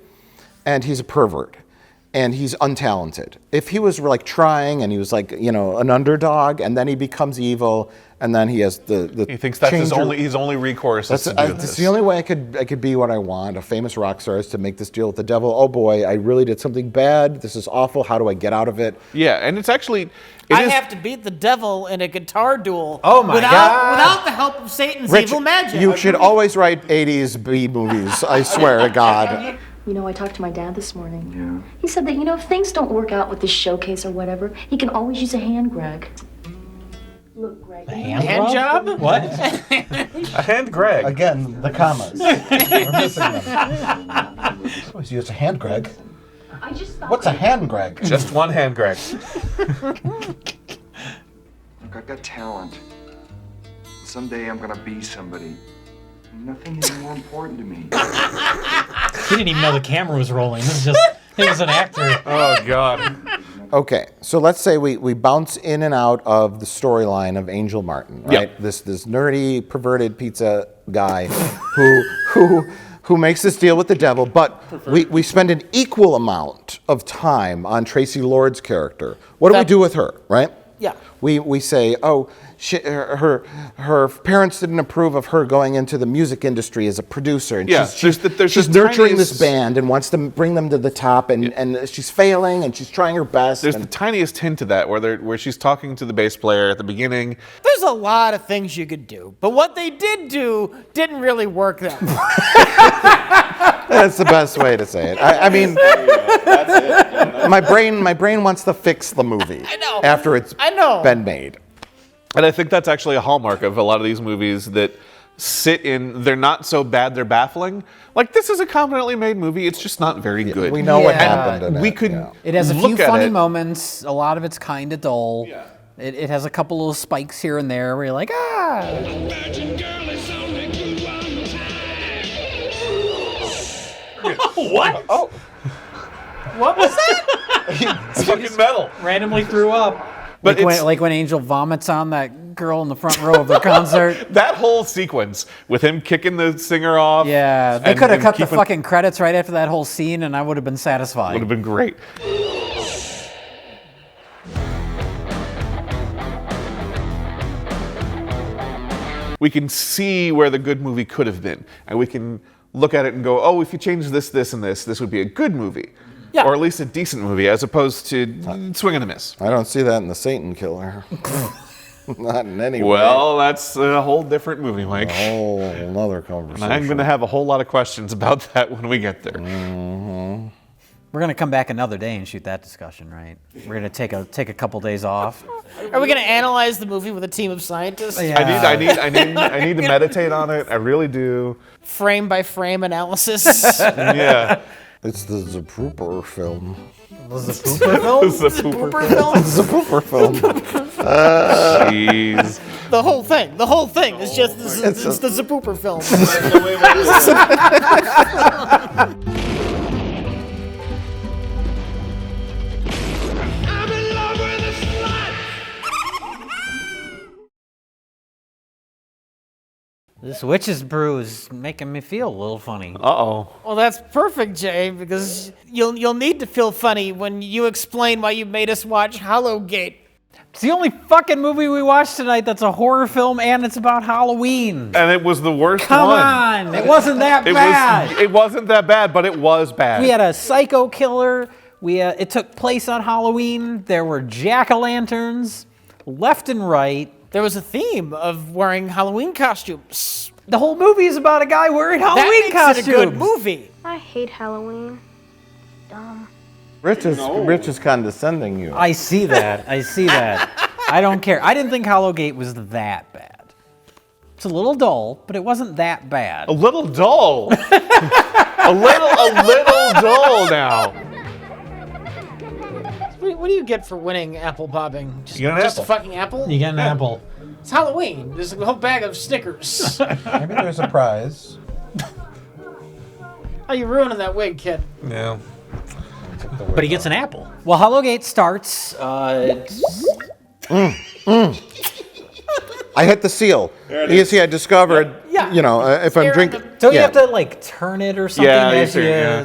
S2: and he's a pervert. and he's untalented. If he was like trying and he was like, you know, an underdog, and then he becomes evil, and then he has the
S6: He thinks that's his only recourse. Is to do this.
S2: It's the only way I could be what I want. A famous rock star is to make this deal with the devil. Oh boy, I really did something bad. This is awful. How do I get out of it?
S6: Yeah, and it's actually.
S1: I have to beat the devil in a guitar duel.
S2: Oh my God.
S1: Without the help of Satan's
S2: Rich,
S1: evil magic.
S2: you should always write 80s B movies. I swear to God.
S7: You know, I talked to my dad this morning. Yeah. He said that, you know, if things don't work out with the showcase or whatever, he can always use a hand, Greg. Look, Greg.
S12: Hand job? What?
S6: A hand, Greg.
S9: Again, the commas. We're missing them. Always use a hand, Greg.
S7: I just thought.
S9: What's a hand, Greg?
S6: Just one hand, Greg.
S14: Look, I've got talent. Someday I'm gonna be somebody. Nothing is more important to me.
S12: He didn't even know the camera was rolling. This is just, he was an actor.
S6: Oh, God.
S2: Okay, so let's say we bounce in and out of the storyline of Angel Martin, right?
S6: Yep.
S2: This nerdy, perverted pizza guy who makes this deal with the devil, but we spend an equal amount of time on Tracy Lord's character. What do we do with her, right?
S1: Yeah.
S2: We say, oh, her parents didn't approve of her going into the music industry as a producer, and
S6: Yeah,
S2: she's
S6: there's
S2: nurturing this band and wants to bring them to the top, and she's failing and she's trying her best.
S6: There's the tiniest hint to that where she's talking to the bass player at the beginning.
S1: There's a lot of things you could do, but what they did do didn't really work that well.
S2: That's the best way to say it. I mean, my brain wants to fix the movie after it's been made.
S6: And I think that's actually a hallmark of a lot of these movies that they're not so bad, they're baffling. Like, this is a competently made movie, it's just not very good.
S2: We know what happened in it.
S5: It has a
S6: look
S5: few
S6: at
S5: funny
S6: it.
S5: moments. A lot of it's kind of dull.
S6: Yeah.
S5: It has a couple little spikes here and there where you're like, ah.
S12: What?
S2: Oh.
S1: What was that?
S6: It's fucking metal.
S12: Randomly threw up.
S6: But
S5: like when Angel vomits on that girl in the front row of the concert.
S6: That whole sequence with him kicking the singer off.
S5: Yeah, they could have cut the fucking credits right after that whole scene, and I would have been satisfied.
S6: Would have been great. We can see where the good movie could have been, and we can look at it and go, oh, if you change this, this, and this would be a good movie.
S1: Yeah.
S6: Or at least a decent movie, as opposed to swing and a miss.
S2: I don't see that in The Satan Killer. Not in any way.
S6: Well, that's a whole different movie, Mike.
S2: A whole another conversation.
S6: And I'm going to have a whole lot of questions about that when we get there.
S2: Mm-hmm.
S5: We're gonna come back another day and shoot that discussion, right? We're gonna take a couple days off.
S1: Are we gonna analyze the movie with a team of scientists?
S5: Yeah.
S6: I need to meditate on it. I really do.
S1: Frame by frame analysis.
S6: Yeah.
S2: It's the Zapooper film.
S5: The Zapooper film?
S6: Zapooper film?
S2: Zapooper film.
S6: Jeez.
S1: The whole thing is just it's the Zapooper film.
S5: This witch's brew is making me feel a little funny.
S6: Uh-oh.
S1: Well, that's perfect, Jay, because you'll need to feel funny when you explain why you made us watch Hollowgate.
S5: It's the only fucking movie we watched tonight that's a horror film and it's about Halloween.
S6: And it was the worst
S5: Come
S6: one.
S5: on, it wasn't that bad.
S6: It wasn't that bad, but it was bad.
S5: We had a psycho killer. It took place on Halloween. There were jack-o'-lanterns left and right.
S1: There was a theme of wearing Halloween costumes.
S5: The whole movie is about a guy wearing Halloween costumes.
S1: That makes it a good movie.
S7: I hate Halloween. Dumb.
S2: Rich is condescending you.
S5: I see that. I don't care. I didn't think Hollowgate was that bad. It's a little dull, but it wasn't that bad.
S6: A little dull. a little dull now.
S1: What do you get for winning apple bobbing? Just,
S6: You get an
S1: just
S6: apple.
S1: a fucking apple?
S12: You get an apple.
S1: It's Halloween. There's a whole bag of Snickers.
S9: Maybe there's a prize.
S1: Oh, you're ruining that wig, kid.
S6: Yeah.
S12: But he gets an apple.
S5: Well, Hollowgate starts.
S2: I hit the seal. You see, I discovered,
S1: Yeah.
S2: if I'm
S1: Here
S2: drinking.
S1: on the
S5: Don't you have to like turn it or something?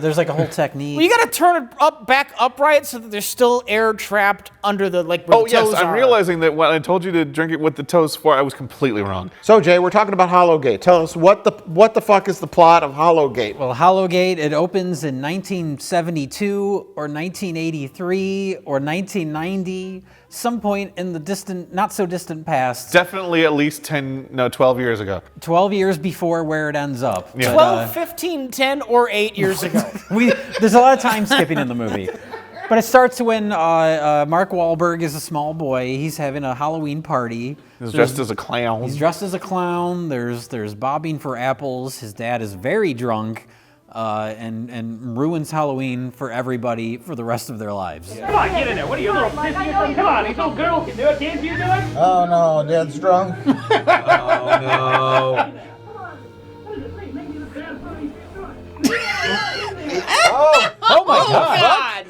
S5: There's like a whole technique.
S1: Well, you got to turn it back upright so that there's still air trapped under the where the toes
S6: I'm
S1: are.
S6: realizing that when I told you to drink it with the toes for, I was completely wrong.
S2: So Jay, we're talking about Hollowgate. Tell us what the fuck is the plot of Hollowgate?
S5: Well, Hollowgate, it opens in 1972 or 1983 or 1990, some point in the not so distant past.
S6: Definitely at least 12 years ago.
S5: 12 years before where it ends up.
S6: Yeah.
S1: 12, 15, 10, or 8 years ago.
S5: There's a lot of time skipping in the movie. But it starts when Mark Wahlberg is a small boy. He's having a Halloween party.
S6: He's dressed as a clown.
S5: He's dressed as a clown. There's bobbing for apples. His dad is very drunk and ruins Halloween for everybody for the rest of their lives.
S10: Come on, get in there. What are you, a little sissy or something? Come on, these little girls can do it. Can't you do it?
S2: Oh no, Dad's drunk.
S6: Oh no.
S5: Oh my God!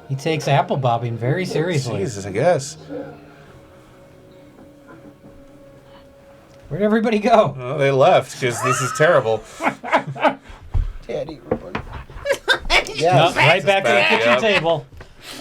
S5: He takes apple bobbing very seriously.
S6: Jesus, I guess.
S5: Where'd everybody go?
S6: Oh, they left because this is terrible.
S2: Daddy.
S5: Yes. Right back to the kitchen table.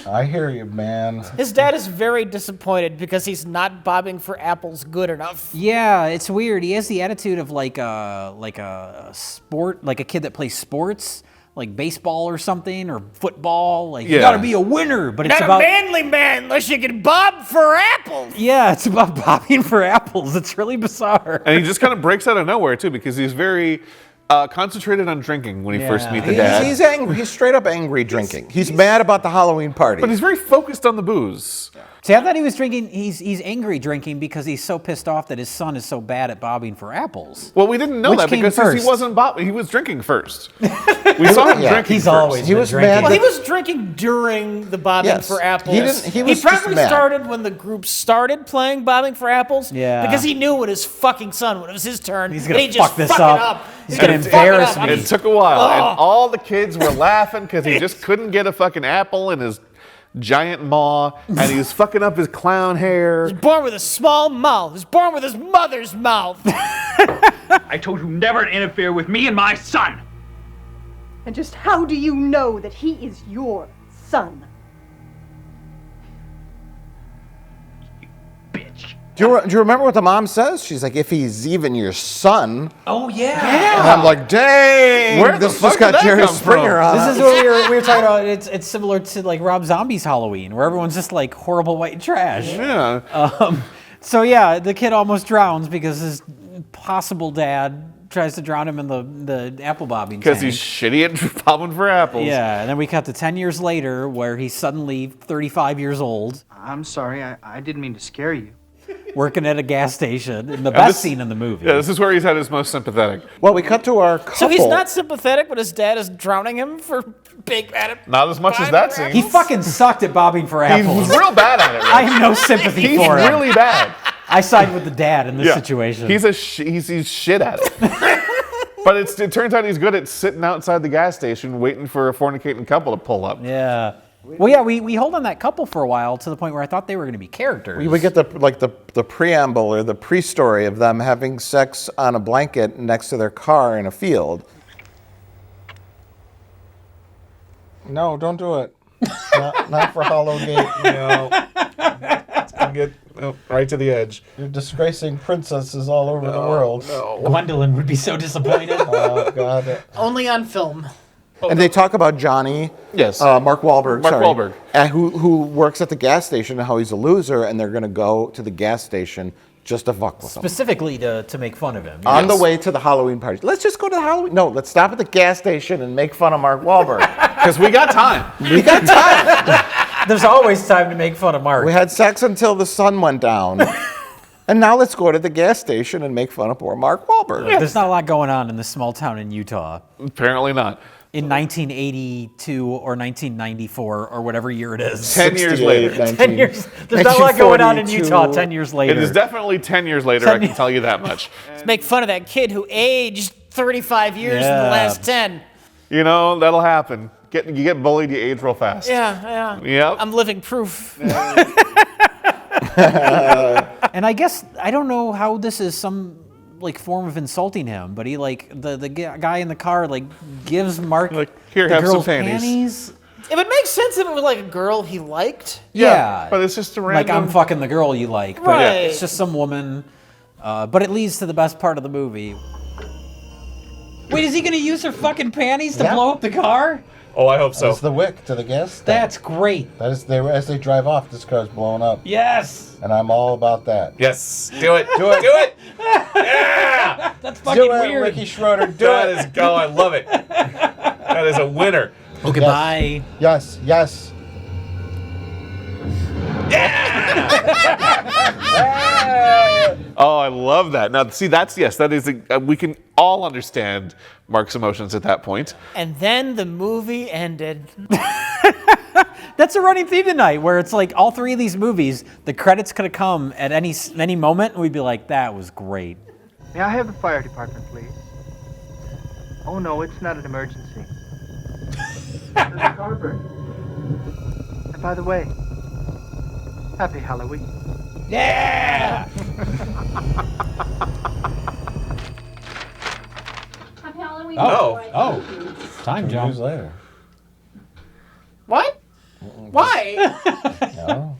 S2: I hear you, man.
S1: His dad is very disappointed because he's not bobbing for apples good enough.
S5: Yeah, it's weird. He has the attitude of like a sport, like a kid that plays sports, like baseball or something, or football. Like you gotta be a winner, but it's
S1: not
S5: about
S1: a manly man unless you can bob for apples.
S5: Yeah, it's about bobbing for apples. It's really bizarre.
S6: And he just kind of breaks out of nowhere too because he's very concentrated on drinking when he first meets the dad.
S2: He's angry. He's straight up angry drinking. He's mad about the Halloween party.
S6: But he's very focused on the booze.
S5: See, I thought he was drinking. He's angry drinking because he's so pissed off that his son is so bad at bobbing for apples.
S6: Well, we didn't know
S5: Which
S6: that
S5: came
S6: because
S5: first?
S6: he wasn't bobbing. He was drinking first. We saw him drinking.
S5: He's
S6: first.
S5: always been drinking.
S2: mad
S1: Well, he was drinking during the bobbing
S2: Yes.
S1: for apples.
S2: He didn't- he was
S1: probably
S2: just mad.
S1: started when the group started playing bobbing for apples.
S5: Yeah.
S1: Because he knew when his fucking son, when it was his turn,
S5: He's
S1: that
S5: gonna
S1: he'd just
S5: fuck this
S1: fuck
S5: up.
S1: it up.
S5: He's gonna
S1: gonna fuck it
S5: embarrass
S1: up.
S5: me.
S6: It took a while,
S1: Oh.
S6: and all the kids were laughing because he just couldn't get a fucking apple in his giant maw, and he was fucking up his clown hair.
S1: He was born with a small mouth. He was born with his mother's mouth.
S13: I told you never to interfere with me and my son.
S15: And just how do you know that he is your son?
S2: Do you remember what the mom says? She's like, if he's even your son.
S5: Oh yeah.
S2: And I'm like, dang,
S6: Where the
S2: this
S6: fuck
S2: just got
S6: did that
S2: Jerry
S6: come
S2: Springer
S6: from?
S2: on.
S5: This is what we were talking about. It's similar to like Rob Zombie's Halloween, where everyone's just like horrible white trash.
S6: Yeah.
S5: So yeah, the kid almost drowns because his possible dad tries to drown him in the apple bobbing
S6: Because
S5: tank.
S6: he's shitty at bobbing for apples.
S5: Yeah, and then we cut to 10 years later where he's suddenly 35 years old,
S8: I'm sorry, I didn't mean to scare you.
S5: working at a gas station in the best scene in the movie.
S6: Yeah, this is where he's at his most sympathetic.
S2: Well, we cut to our couple.
S1: So he's not sympathetic, but his dad is drowning him for big bad.
S6: Not as much as that scene.
S5: He fucking sucked at bobbing for apples.
S6: He's real bad at it.
S5: I have no sympathy
S6: He's
S5: for him.
S6: really bad.
S5: I side with the dad in this situation.
S6: He's he's shit at it. But it turns out he's good at sitting outside the gas station waiting for a fornicating couple to pull up.
S5: Yeah. Well, yeah, we hold on that couple for a while to the point where I thought they were going to be characters.
S2: We get the preamble or the pre-story of them having sex on a blanket next to their car in a field. No, don't do it. not for Hollowgate.
S6: No. It's gonna get right to the edge.
S2: You're disgracing princesses all over the world.
S6: No.
S5: Gwendolyn would be so disappointed.
S2: Oh, God.
S1: Only on film.
S2: And they talk about Johnny.
S6: Yes.
S2: Mark Wahlberg.
S6: Mark Wahlberg.
S2: Who works at the gas station and how he's a loser, and they're going to go to the gas station just to fuck with him.
S5: Specifically to make fun of him.
S2: On the way to the Halloween party. Let's just go to the Halloween. No, let's stop at the gas station and make fun of Mark Wahlberg.
S6: Because we got time.
S2: We got time.
S5: There's always time to make fun of Mark.
S2: We had sex until the sun went down. And now let's go to the gas station and make fun of poor Mark Wahlberg.
S5: There's not a lot going on in this small town in Utah.
S6: Apparently not.
S5: In 1982 or 1994 or whatever year it is.
S6: 10 years later.
S5: 10 years. There's not a lot going on in Utah 10 years later.
S6: It is definitely 10 years later, I can tell you that much.
S1: Let's make fun of that kid who aged 35 years in the last 10.
S6: You know, that'll happen. You get bullied, you age real fast.
S1: Yeah.
S6: Yep.
S1: I'm living proof.
S5: And I guess, I don't know how this is some like form of insulting him, but he like the guy in the car like gives Mark
S6: Like, here,
S5: the
S6: have some
S5: girl's
S6: panties.
S3: It would make sense if it was like a girl he liked.
S5: Yeah,
S6: but it's just a
S5: like
S6: random.
S5: I'm fucking the girl you like, but
S3: Right.
S5: it's just some woman. But it leads to the best part of the movie.
S12: Wait, is he gonna use her fucking panties to
S2: Yeah.
S12: blow up the car?
S6: Oh, I hope so.
S2: That's the wick to the gas tank.
S12: That's great.
S2: That is, as they drive off, this car's blowing up.
S12: Yes.
S2: And I'm all about that.
S6: Yes, do it.
S2: Do it.
S6: Do it. Yeah.
S12: That's fucking
S2: Do it,
S12: weird.
S2: Ricky Schroeder. Do
S6: That
S2: it.
S6: is go. I love it. That is a winner.
S5: Okay, bye.
S2: Yes, yes.
S6: Oh, I love that. Now, see, that is we can all understand Mark's emotions at that point.
S1: And then the movie ended.
S5: That's a running theme tonight, where it's like all three of these movies, the credits could have come at any moment, and we'd be like, "That was great."
S8: May I have the fire department, please? Oh no, it's not an emergency. Mr. Carver. And by the way, happy Halloween.
S12: Yeah.
S7: Happy Halloween.
S12: Oh, time
S2: 2
S12: jump.
S2: years later.
S3: What? Why?
S2: No.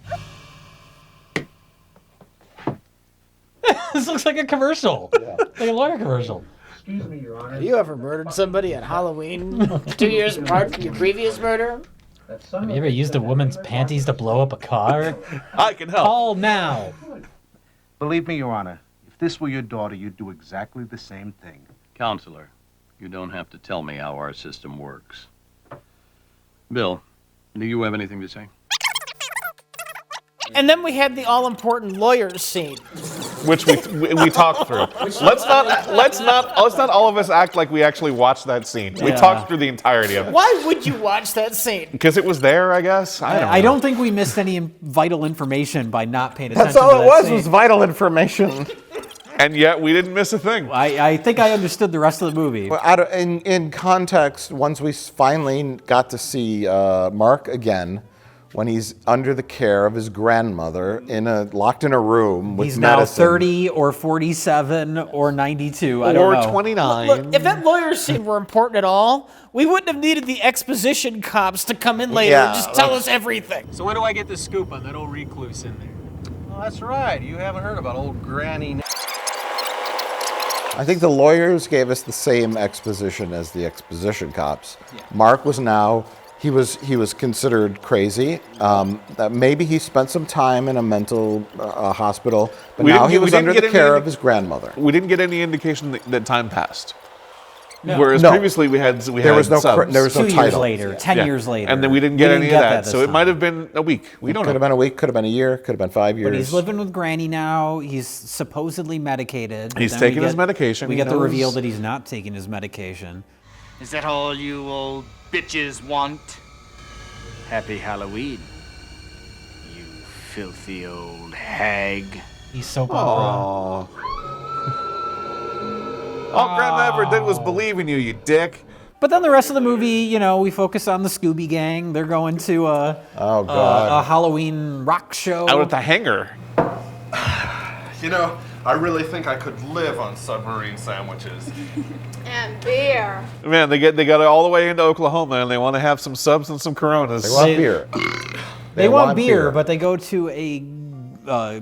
S12: This looks like a commercial. Like a lawyer commercial.
S8: Excuse me, Your Honor.
S1: Have you ever murdered somebody on Halloween 2 years apart from your previous murder?
S12: Have you ever used a woman's panties to blow up a car?
S6: I can help.
S12: Call now.
S9: Believe me, Your Honor, if this were your daughter, you'd do exactly the same thing.
S16: Counselor, you don't have to tell me how our system works. Bill, do you have anything to say?
S1: And then we had the all-important lawyers scene.
S6: Which we talked through. Let's not all of us act like we actually watched that scene. We talked through the entirety of it.
S1: Why would you watch that scene?
S6: Because it was there, I guess.
S5: I don't think we missed any vital information by not paying attention.
S1: That's all
S5: to
S1: it
S5: that
S1: was
S5: scene.
S1: vital information.
S6: And yet we didn't miss a thing.
S5: I think I understood the rest of the movie.
S2: Well, in context, once we finally got to see Mark again, when he's under the care of his grandmother locked in a room with
S5: He's
S2: medicine.
S5: now 30 or 47 or 92. I don't know.
S6: Or 29.
S1: Look, if that lawyer scene were important at all, we wouldn't have needed the exposition cops to come in later and just tell us everything.
S12: So when do I get the scoop on that old recluse in there?
S9: Oh, that's right. You haven't heard about old Granny.
S2: I think the lawyers gave us the same exposition as the exposition cops. Yeah. Mark was now. He was considered crazy. That maybe he spent some time in a mental hospital, but now he was under the care of his grandmother.
S6: We didn't get any indication that time passed.
S5: No.
S6: Whereas previously we had
S2: there was no
S6: subs.
S2: there was no
S5: 2
S2: title.
S5: years later, 10 years later.
S6: And then we didn't get any of that. So it might have been a week. We don't know.
S2: Could have been a week, could have been a year, could have been 5 years.
S5: But he's living with Granny now. He's supposedly medicated.
S6: He's
S5: Then
S6: taking his medication.
S5: We
S6: He
S5: get the
S6: knows.
S5: reveal that he's not taking his medication.
S17: Is that all you old bitches want? Happy Halloween, you filthy old hag.
S12: He's so
S6: Aww. All Grandma ever did was believe in you, you dick.
S5: But then the rest of the movie, we focus on the Scooby Gang. They're going to a Halloween rock show.
S6: Out at the hangar.
S18: You know, I really think I could live on submarine sandwiches.
S7: And beer.
S6: Man, they got it all the way into Oklahoma, and they want to have some subs and some Coronas.
S2: They want beer.
S5: They want beer, but they go to a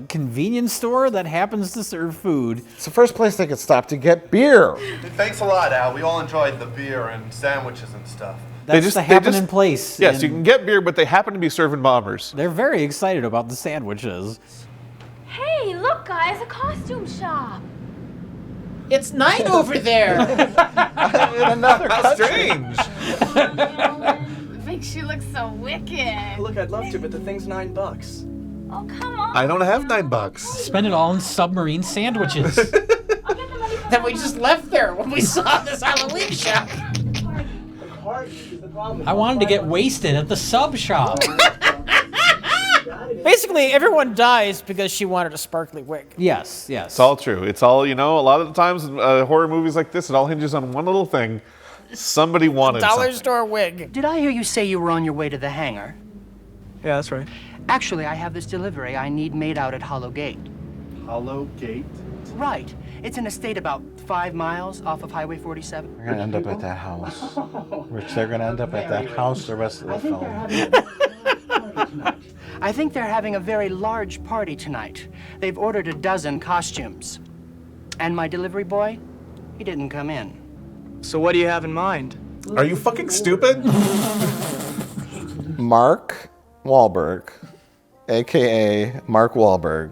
S5: convenience store that happens to serve food.
S2: It's the first place they could stop to get beer.
S18: Thanks a lot, Al. We all enjoyed the beer and sandwiches and stuff.
S5: That's the happening place.
S6: Yes, you can get beer, but they happen to be serving bombers.
S5: They're very excited about the sandwiches.
S7: Hey, look, guys, a costume shop.
S1: It's night over there.
S6: How strange.
S7: Makes you look so wicked.
S19: Look, I'd love to, but the thing's $9.
S7: Oh, come on.
S6: I don't have $9.
S12: Spend it all on submarine sandwiches.
S1: That we just left there when we saw this Halloween shop.
S12: I wanted to get wasted at the sub shop.
S1: Basically, everyone dies because she wanted a sparkly wig.
S5: Yes.
S6: It's all true. It's all, a lot of the times in horror movies like this, it all hinges on one little thing. Somebody wanted
S1: Dollar
S6: something.
S1: store wig.
S20: Did I hear you say you were on your way to the hangar?
S19: Yeah, that's right.
S20: Actually, I have this delivery I need made out at Hollow Gate.
S18: Hollow Gate?
S20: Right. It's an estate about 5 miles off of Highway 47.
S2: We're gonna end up at that house. Rich, they're gonna end up at that house the rest of the film.
S20: I think they're having a very large party tonight. They've ordered a dozen costumes. And my delivery boy, he didn't come in.
S19: So what do you have in mind?
S6: Are you fucking stupid?
S2: Mark Wahlberg, aka Mark Wahlberg,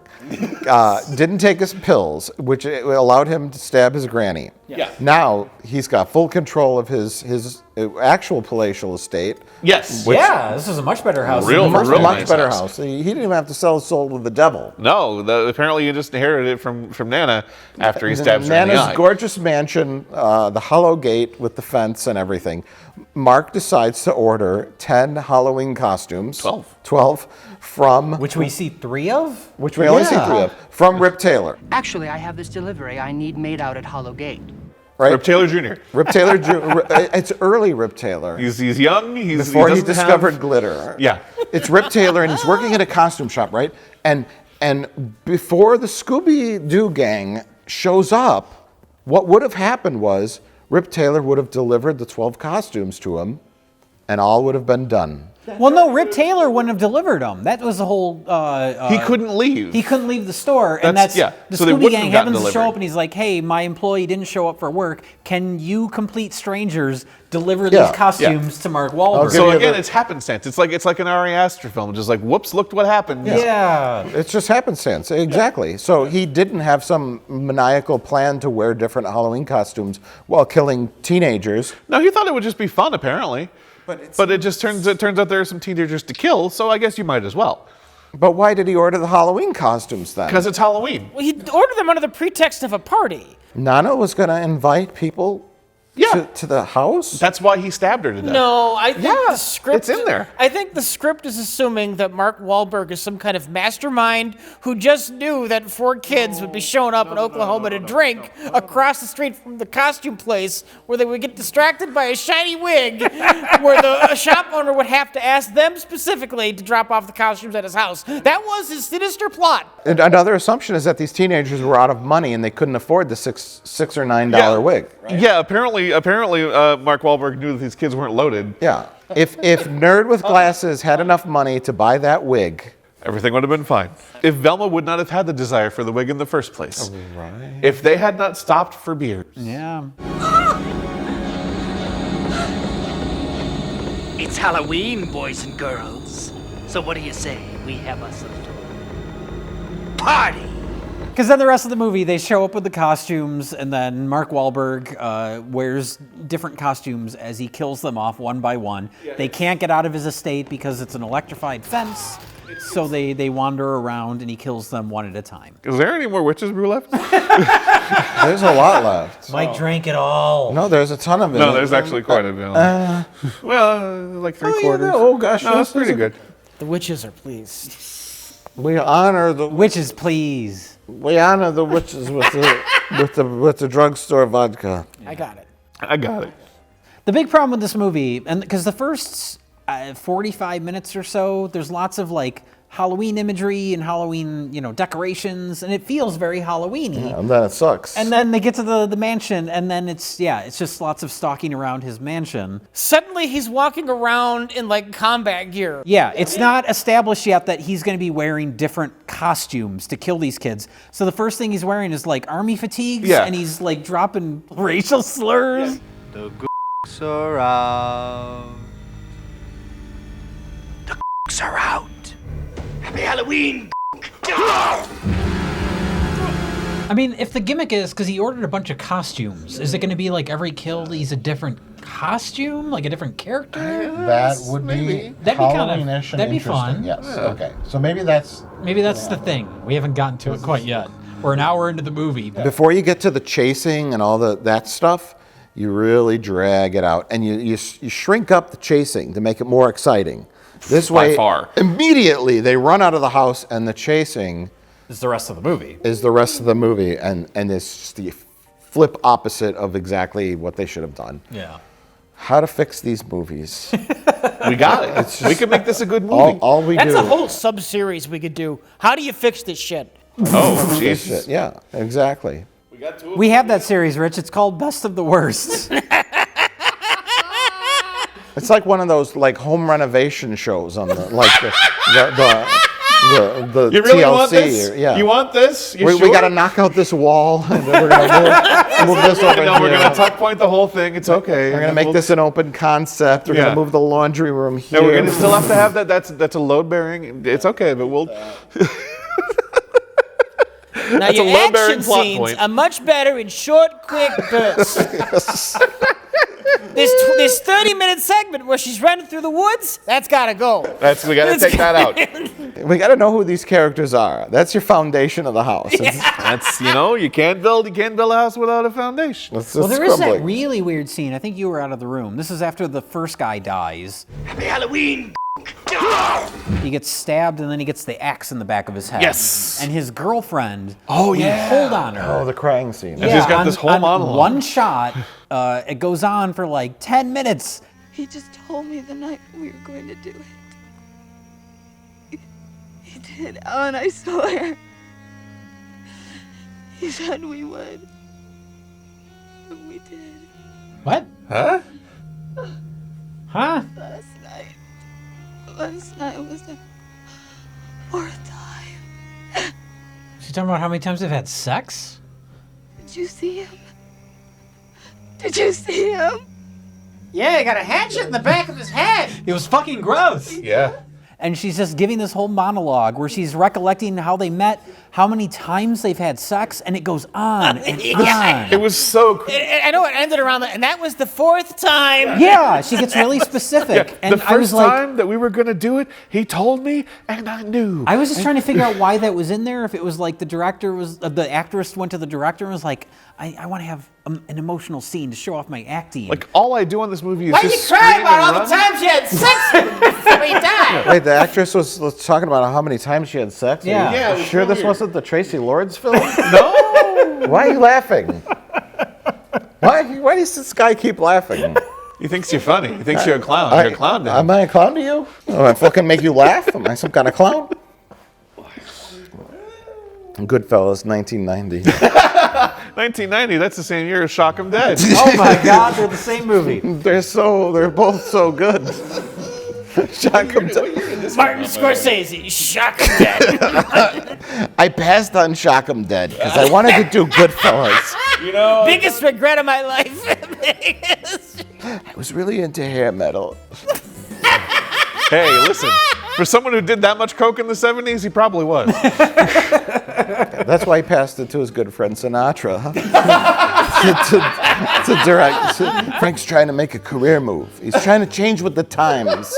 S2: didn't take his pills, which allowed him to stab his granny.
S6: Yeah.
S2: Now he's got full control of his actual palatial estate.
S6: Yes.
S5: Yeah, this is a much better house.
S2: Much better house. He didn't even have to sell his soul to the devil.
S6: No, apparently you just inherited it from Nana after he stabs her in the
S2: Nana's
S6: eye.
S2: gorgeous mansion, the hollow gate with the fence and everything. Mark decides to order 10 Halloween costumes. 12 from...
S5: Which we see 3 of?
S2: Which we only see 3 of. From Rip Taylor.
S20: Actually, I have this delivery I need made out at Hollow Gate.
S2: Right?
S6: Rip Taylor Jr.
S2: Rip Taylor Jr. It's early Rip Taylor.
S6: He's young.
S2: Before he discovered glitter.
S6: Yeah.
S2: It's Rip Taylor, and he's working at a costume shop, right? And before the Scooby-Doo gang shows up, what would have happened was Rip Taylor would have delivered the 12 costumes to him, and all would have been done.
S5: Well, no, Rip Taylor wouldn't have delivered them. That was the whole...
S6: he couldn't leave.
S5: He couldn't leave the store. And that's
S6: yeah.
S5: the
S6: So they
S5: Scooby
S6: wouldn't
S5: Gang
S6: have gotten
S5: happens to show
S6: delivered.
S5: up and he's like, hey, my employee didn't show up for work. Can you complete strangers deliver these costumes to Mark Wahlberg?
S6: So again, it's happenstance. It's like an Ari Aster film. Just like, whoops, look what happened.
S5: Yeah.
S2: It's just happenstance, exactly. So he didn't have some maniacal plan to wear different Halloween costumes while killing teenagers.
S6: No, he thought it would just be fun, apparently. But it just turns out there are some teenagers to kill, so I guess you might as well.
S2: But why did he order the Halloween costumes then?
S6: Because it's Halloween.
S1: Well, he ordered them under the pretext of a party.
S2: Nana was going to invite people to the house?
S6: That's why he stabbed her to death.
S1: No, I think the script...
S6: it's in there.
S1: I think the script is assuming that Mark Wahlberg is some kind of mastermind who just knew that 4 kids would be showing up in Oklahoma to drink across the street from the costume place where they would get distracted by a shiny wig where the shop owner would have to ask them specifically to drop off the costumes at his house. That was his sinister plot.
S2: And another assumption is that these teenagers were out of money and they couldn't afford the $6 or $9 wig.
S6: Yeah, apparently, Mark Wahlberg knew that these kids weren't loaded.
S2: Yeah. If Nerd with Glasses had enough money to buy that wig,
S6: everything would have been fine. If Velma would not have had the desire for the wig in the first place.
S2: Right.
S6: If they had not stopped for beers.
S5: Yeah.
S20: It's Halloween, boys and girls. So what do you say? We have us a little party.
S5: Because then the rest of the movie, they show up with the costumes, and then Mark Wahlberg wears different costumes as he kills them off one by one. They can't get out of his estate because it's an electrified fence, so they wander around, and he kills them one at a time.
S6: Is there any more witches brew left?
S2: there's a lot left.
S12: Mike drank it all.
S2: No, there's a ton of it.
S6: No, there's actually quite a bit. Well, like 3/4.
S2: Yeah, oh gosh,
S6: no, that's pretty good.
S1: The witches are pleased.
S2: We honor the
S5: witches, please.
S2: We honor the witches with the drugstore vodka.
S1: I got it.
S6: I got it.
S5: The big problem with this movie, and because the first 45 minutes or so, there's lots of like Halloween imagery and Halloween, decorations, and it feels very Halloween-y.
S2: Yeah, and then it sucks.
S5: And then they get to the mansion, and then it's just lots of stalking around his mansion.
S1: Suddenly he's walking around in like combat gear.
S5: Yeah, it's not established yet that he's going to be wearing different costumes to kill these kids. So the first thing he's wearing is like army fatigues, and he's like dropping racial slurs.
S17: The gooks are out.
S20: The gooks are out. Happy Halloween!
S5: I mean, if the gimmick is because he ordered a bunch of costumes, is it going to be like every kill he's a different costume, like a different character?
S2: That would be Halloween-ish and
S5: that'd be
S2: interesting.
S5: fun.
S2: Yes. Okay. So maybe that's
S5: the thing. We haven't gotten to it quite yet. We're an hour into the movie.
S2: Before you get to the chasing and all that stuff, you really drag it out, and you shrink up the chasing to make it more exciting. This way,
S6: By far.
S2: Immediately they run out of the house, and the chasing
S5: is the rest of the movie.
S2: And it's just the flip opposite of exactly what they should have done.
S5: Yeah.
S2: How to fix these movies.
S6: We got it. We could make this a good movie.
S2: All we
S1: That's
S2: do.
S1: a whole sub-series we could do. How do you fix this shit?
S6: Oh,
S2: This
S6: Jesus.
S2: shit. Yeah, exactly.
S5: We have that series, Rich. It's called Best of the Worst.
S2: It's like one of those like home renovation shows on the
S6: You really
S2: TLC.
S6: want this?
S2: Yeah.
S6: You want this? You
S2: We
S6: sure?
S2: got to knock out this wall, and then we're gonna move this over
S6: No,
S2: here.
S6: we're gonna tuck point the whole thing. It's okay.
S2: We're gonna make this an open concept. We're
S6: Yeah.
S2: gonna move the laundry room here.
S6: No, we're gonna still have to have that. That's a load bearing. It's okay, but we'll.
S1: Now
S6: That's a
S1: your
S6: load-bearing
S1: action
S6: plot
S1: scenes
S6: point.
S1: are much better in short, quick bursts. This 30-minute segment where she's running through the woods, that's gotta go.
S6: We gotta take that out.
S2: We got to know who these characters are. That's your foundation of the house.
S6: That's you can't build a house without a foundation.
S5: Well, there is that really weird scene. I think you were out of the room. This is after the first guy dies.
S13: Happy Halloween!
S5: He gets stabbed and then he gets the axe in the back of his head.
S6: Yes.
S5: And his girlfriend.
S6: Oh,
S5: will
S6: yeah.
S5: hold on her.
S2: Oh, the crying scene.
S6: And she's got this whole
S5: on
S6: monologue.
S5: One shot. It goes on for like 10 minutes.
S21: He just told me the night we were going to do it. He did, Alan, I swear. He said we would. And we did.
S5: What?
S6: Huh?
S5: Huh?
S21: Last night was the fourth time.
S5: She's talking about how many times they've had sex?
S21: Did you see him? Did you see him?
S1: Yeah, he got a hatchet in the back of his head.
S5: It was fucking gross.
S6: Yeah.
S5: And she's just giving this whole monologue where she's recollecting how they met, how many times they've had sex, and it goes on and on.
S6: It was so cool.
S1: I know it ended around that, and that was the fourth time.
S5: Yeah, she gets really specific.
S6: Yeah,
S5: and
S6: the first
S5: I was like,
S6: time that we were gonna do it, he told me, and I knew.
S5: I was just trying to figure out why that was in there. If it was like the actress went to the director and was like, I want to have an emotional scene to show off my acting.
S6: Like all I do on this movie is
S1: Why did you
S6: just
S1: cry
S6: scream
S1: about
S6: and
S1: all the
S6: run.
S1: times you had sex before he died?
S2: Wait, the actress was talking about how many times she had sex?
S5: Yeah.
S2: Are
S6: Yeah, it
S2: you
S6: was
S2: sure this
S6: weird.
S2: wasn't the Tracy Lords film?
S6: No.
S2: Why are you laughing? Why does this guy keep laughing?
S6: He thinks you're funny. He thinks you're a clown. You're a clown to him.
S2: Am I a clown to you? Am I fucking make you laugh? Am I some kind of clown? Goodfellas, 1990.
S6: 1990. That's the same year as Shock 'Em Dead.
S5: oh my God, they're the same movie.
S2: They're both so good. Shock 'em dead.
S1: Martin Scorsese, shock him dead.
S2: I passed on Shock 'em Dead because I wanted to do Goodfellas.
S6: You know,
S1: Biggest regret of my life.
S2: I was really into hair metal.
S6: hey, listen. For someone who did that much coke in the 70s, he probably was.
S2: That's why he passed it to his good friend Sinatra. to direct. Frank's trying to make a career move. He's trying to change with the times.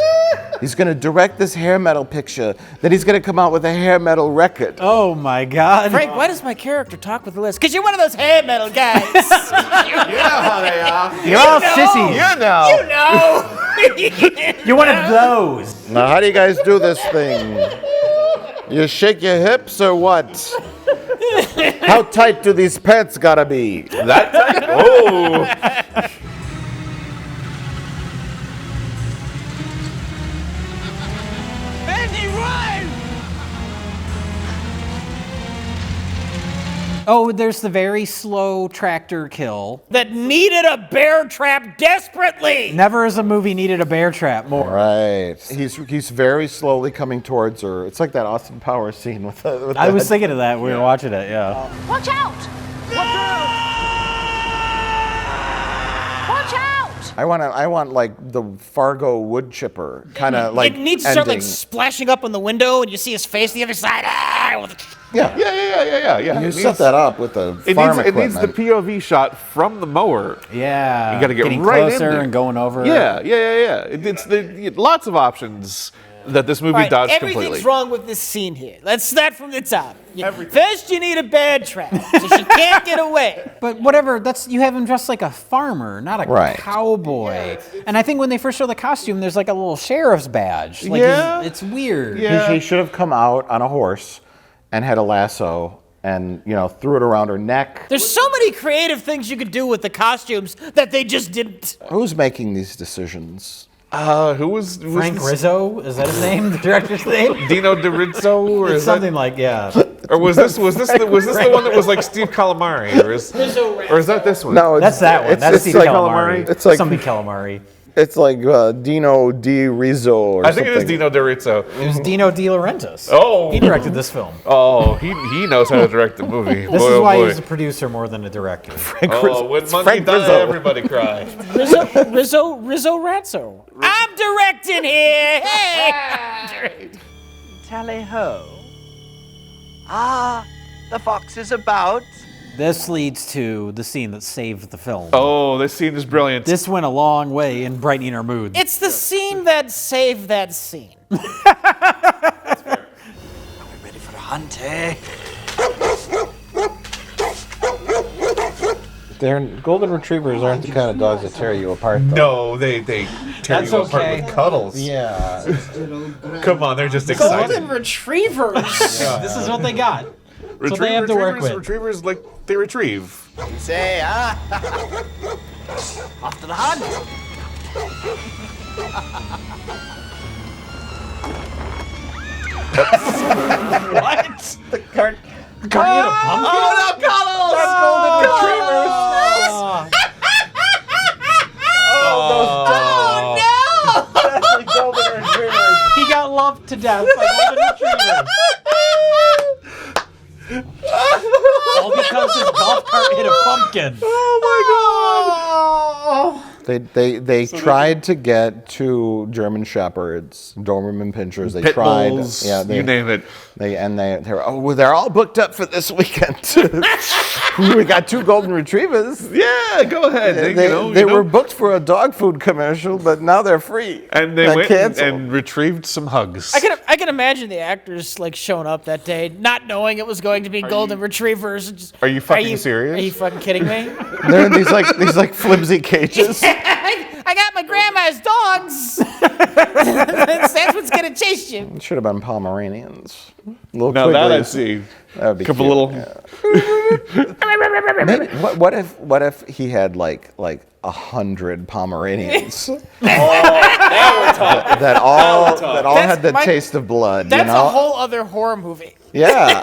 S2: He's going to direct this hair metal picture. Then he's going to come out with a hair metal record.
S5: Oh my God.
S1: Frank, why does my character talk with Liz? Because you're one of those hair metal guys.
S6: You know how they are.
S5: You're all sissies.
S6: You know.
S1: You know.
S5: You're one of those.
S2: Now, how do you guys do this thing? You shake your hips or what? How tight do these pants gotta be?
S6: That tight? Oh.
S10: Andy, run!
S5: Oh, there's the very slow tractor kill.
S1: That needed a bear trap desperately.
S5: Never has a movie needed a bear trap more.
S2: Right. He's very slowly coming towards her. It's like that Austin Powers scene with
S5: I was thinking of that when we were watching it, yeah.
S7: Watch out! Watch out!
S2: I want like the Fargo wood chipper kind of like
S1: it needs to start like
S2: ending.
S1: splashing up on the window, and you see his face on the other side.
S2: Yeah.
S6: Yeah.
S2: You
S6: It
S2: set
S6: needs-
S2: that up with the farm
S6: It needs the
S2: equipment.
S6: POV shot from the mower.
S5: Yeah.
S6: You got to get
S5: getting
S6: right
S5: closer
S6: in there.
S5: and going over.
S6: Yeah. It's lots of options that this movie
S1: All right,
S6: dodged
S1: everything's
S6: completely.
S1: wrong with this scene here. Let's start from the top. First, you need a bear trap, so she can't get away.
S5: But whatever, you have him dressed like a farmer, not a
S2: Right.
S5: cowboy. And I think when they first show the costume, there's like a little sheriff's badge. Like
S6: Yeah.
S5: it's weird.
S2: He should have come out on a horse and had a lasso and threw it around her neck.
S1: There's so many creative things you could do with the costumes that they just didn't.
S2: Who's making these decisions?
S6: Who was
S5: Frank Rizzo? Is that his name? The director's name?
S6: Dino DeRizzo? Or
S5: It's
S6: is that-
S5: something like, yeah.
S6: Or was this the one that was like Steve Calamari? Or is that this one?
S2: No,
S5: That's that one. That's Steve
S2: like
S5: Calamari.
S2: It's like
S5: something Calamari.
S2: It's like Dino Di Rizzo or
S6: I think
S2: something.
S6: it is Dino De Rizzo.
S5: It was Dino De Laurentiis.
S6: Oh,
S5: he directed this film.
S6: Oh, he knows how to direct the movie.
S5: This
S6: boy,
S5: is why
S6: boy.
S5: he's a producer more than a director.
S6: When monkey die, everybody cry.
S12: Rizzo Ratso. I'm directing here. Hey.
S17: Tally ho. Ah, the fox is about.
S5: This leads to the scene that saved the film.
S6: Oh, this scene is brilliant.
S5: This went a long way in brightening our mood.
S12: It's the scene that saved that scene.
S17: Ready for the hunt, eh?
S9: Golden retrievers aren't the kind of dogs that tear you apart, though.
S6: No, they tear you apart with cuddles.
S9: Yeah.
S6: Come on, they're just excited.
S12: Golden retrievers.
S5: This is what they got. That's what they have to work with.
S6: Retrievers, like, they retrieve.
S17: Say, ah. Off to the hunt.
S5: What?
S9: The cart.
S5: The cart hit a pumpkin?
S17: Oh, no, cuddles!
S9: That's golden retrievers.
S12: Oh,
S9: That's the golden retrievers.
S5: He got loved to death by golden retrievers. All because his golf cart hit a pumpkin.
S6: Oh my God!
S2: They tried to get 2 German Shepherds, Doberman Pinschers. They
S6: Pit
S2: tried,
S6: bulls,
S2: yeah,
S6: you name it.
S2: They're all booked up for this weekend. We got 2 golden retrievers.
S6: Yeah, go ahead.
S2: They were booked for a dog food commercial, but now they're free.
S6: And they went
S2: canceled.
S6: and retrieved some hugs.
S12: I can imagine the actors like showing up that day, not knowing it was going to be golden retrievers. And just,
S6: Are you fucking serious?
S12: Are you fucking kidding me?
S2: They're in these like flimsy cages.
S12: I got my grandma's dogs. That's what's gonna chase you.
S2: It should have been Pomeranians. Little
S6: Now that I
S2: Quigleys.
S6: see.
S2: That would be
S6: Couple
S2: cute.
S6: little.
S2: Maybe, what if he had like 100 Pomeranians that all had the taste of blood?
S12: That's
S2: you know?
S12: a whole other horror movie.
S2: Yeah,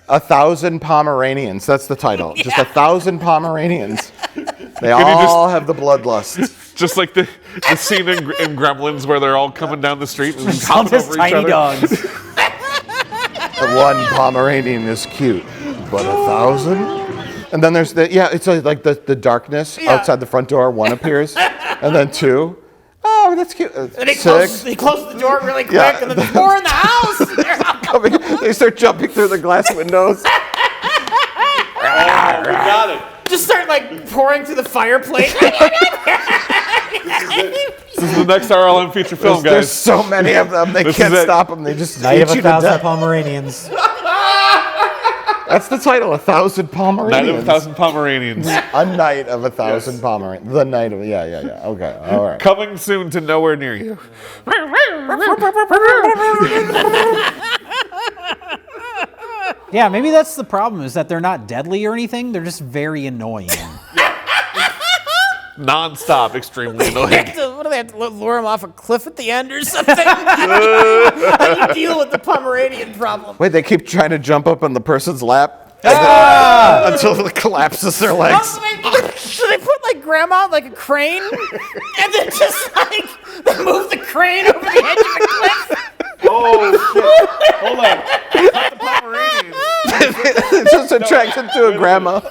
S2: 1,000 Pomeranians. That's the title. Just 1,000 Pomeranians. They all have the bloodlust.
S6: Just like the scene in Gremlins where they're all coming down the street and
S5: All
S6: hopping
S5: just
S6: over each
S5: tiny
S6: other.
S5: dogs.
S2: One Pomeranian is cute, but 1,000? And then there's it's like the darkness outside the front door. 1 appears, and then 2. Oh, that's cute.
S12: And they
S2: 6.
S12: close the door really quick,
S2: Yeah.
S12: and then there's more in the house.
S2: They start jumping through the glass windows.
S6: We got it.
S12: Just start like pouring through the fireplace.
S6: This is the next RLM feature film, guys.
S2: There's so many of them. They
S6: This
S2: can't
S6: is it.
S2: stop them. They just
S5: Night
S2: eat
S5: of
S2: you to
S5: 1,000
S2: death.
S5: Pomeranians.
S2: That's the title, 1,000 Pomeranians.
S6: Night of 1,000 Pomeranians.
S2: A night of 1,000 Pomeranians. The night of, yeah. Okay, all right.
S6: Coming soon to nowhere near you.
S5: Yeah, maybe that's the problem, is that they're not deadly or anything. They're just very annoying.
S6: Non-stop, extremely annoying.
S12: What do they have to lure him off a cliff at the end or something? How do you deal with the Pomeranian problem?
S2: Wait, they keep trying to jump up on the person's lap until it collapses their legs.
S12: So they put like grandma on like a crane, and then just like they move the crane over the edge of the cliff.
S6: Oh shit! Hold on. It's not the Pomeranians.
S2: It's just attracted to a grandma.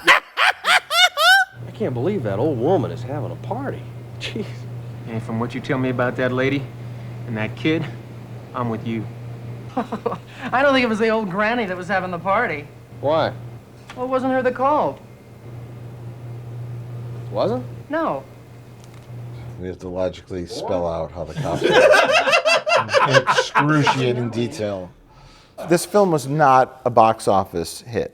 S4: I can't believe that old woman is having a party. Jeez.
S22: And from what you tell me about that lady and that kid, I'm with you.
S20: I don't think it was the old granny that was having the party.
S4: Why?
S20: Well, it wasn't her that called.
S4: Wasn't?
S20: No.
S9: We have to logically spell out how the cops in excruciating detail.
S2: This film was not a box office hit.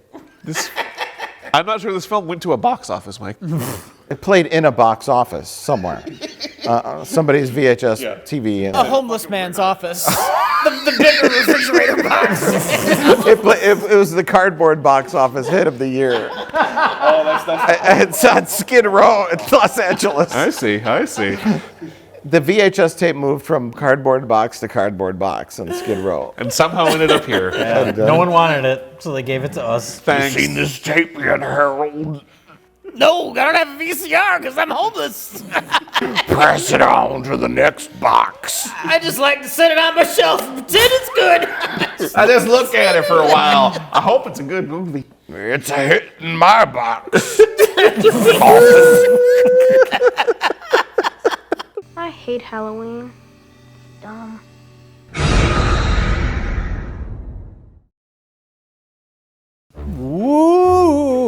S6: I'm not sure this film went to a box office, Mike.
S2: It played in a box office somewhere. Somebody's VHS TV.
S12: A homeless man's office. the bigger refrigerator box.
S2: It was the cardboard box office hit of the year.
S6: Oh, that's
S2: It's on Skid Row in Los Angeles.
S6: I see.
S11: The VHS tape moved from cardboard box to cardboard box on Skid Row.
S6: And somehow ended up here.
S14: No one wanted it, so they gave it to us.
S6: Thanks.
S2: You seen this tape yet, Harold?
S12: No, I don't have a VCR because I'm homeless.
S2: Pass it on to the next box.
S12: I just like to set it on my shelf and pretend it's good.
S6: I just look at it for a while. I hope it's a good movie.
S2: It's a hit in my box.
S7: I hate Halloween. Dumb.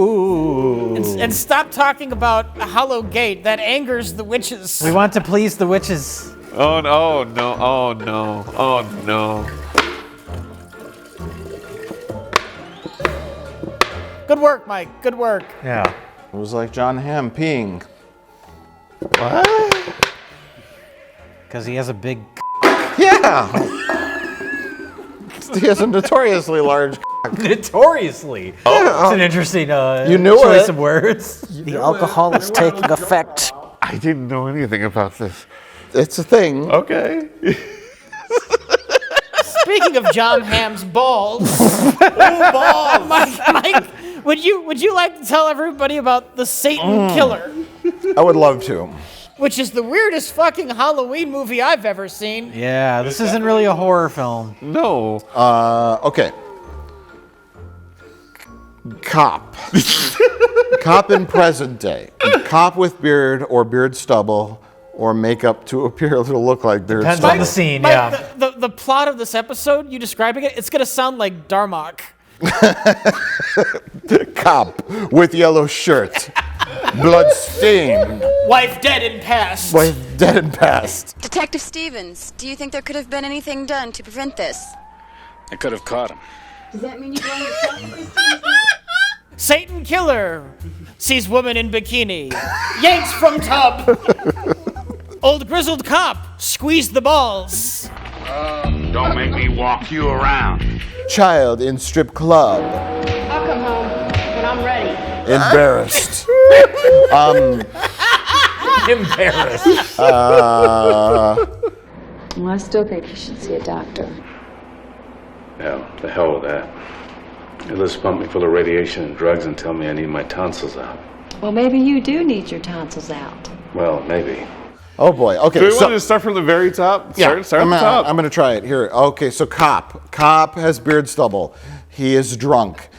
S12: Woo! And stop talking about Hollow Gate. That angers the witches.
S14: We want to please the witches.
S6: Oh no, no, oh no, oh no.
S12: Good work, Mike. Good work.
S11: Yeah. It was like John Hamm peeing.
S6: What?
S14: Because he has a big.
S11: Yeah. He has a notoriously large.
S14: Notoriously.
S11: Oh.
S14: It's an interesting
S11: You knew
S14: choice
S11: it.
S14: of words.
S12: The alcohol is taking effect.
S6: I didn't know anything about this.
S11: It's a thing.
S6: Okay.
S12: Speaking of John Hamm's balls, balls. Mike, would you like to tell everybody about the Satan Killer?
S11: I would love to.
S12: Which is the weirdest fucking Halloween movie I've ever seen.
S14: Yeah, this isn't really a horror film.
S6: No.
S11: Okay. Cop. Cop in present day. Cop with beard or beard stubble or makeup to appear to look like beard
S14: Depends
S11: stubble.
S14: on the scene,
S12: Mike,
S14: yeah.
S12: the plot of this episode, you describing it, it's gonna sound like Darmok.
S11: Cop with yellow shirt. Blood stained.
S12: Wife dead and past.
S11: Wife dead and past.
S23: Detective Stevens, do you think there could have been anything done to prevent this?
S24: I could have caught him.
S23: Does that mean you blame yourself for this?
S12: Satan Killer sees woman in bikini. Yanks from tub. Old grizzled cop squeeze the balls.
S24: Don't make me walk you around.
S11: Child in strip club.
S23: I'll come home when I'm ready.
S11: Embarrassed.
S14: Embarrassed.
S23: Well, I still think you should see a doctor.
S24: Hell, the hell with that. Let's pump me full of radiation and drugs and tell me I need my tonsils out.
S23: Well, maybe you do need your tonsils out.
S24: Well, maybe.
S11: Oh boy. Okay.
S6: Do we want to start from the very top? Start at the top.
S11: I'm gonna try it here. Okay, so Cop has beard stubble. He is drunk.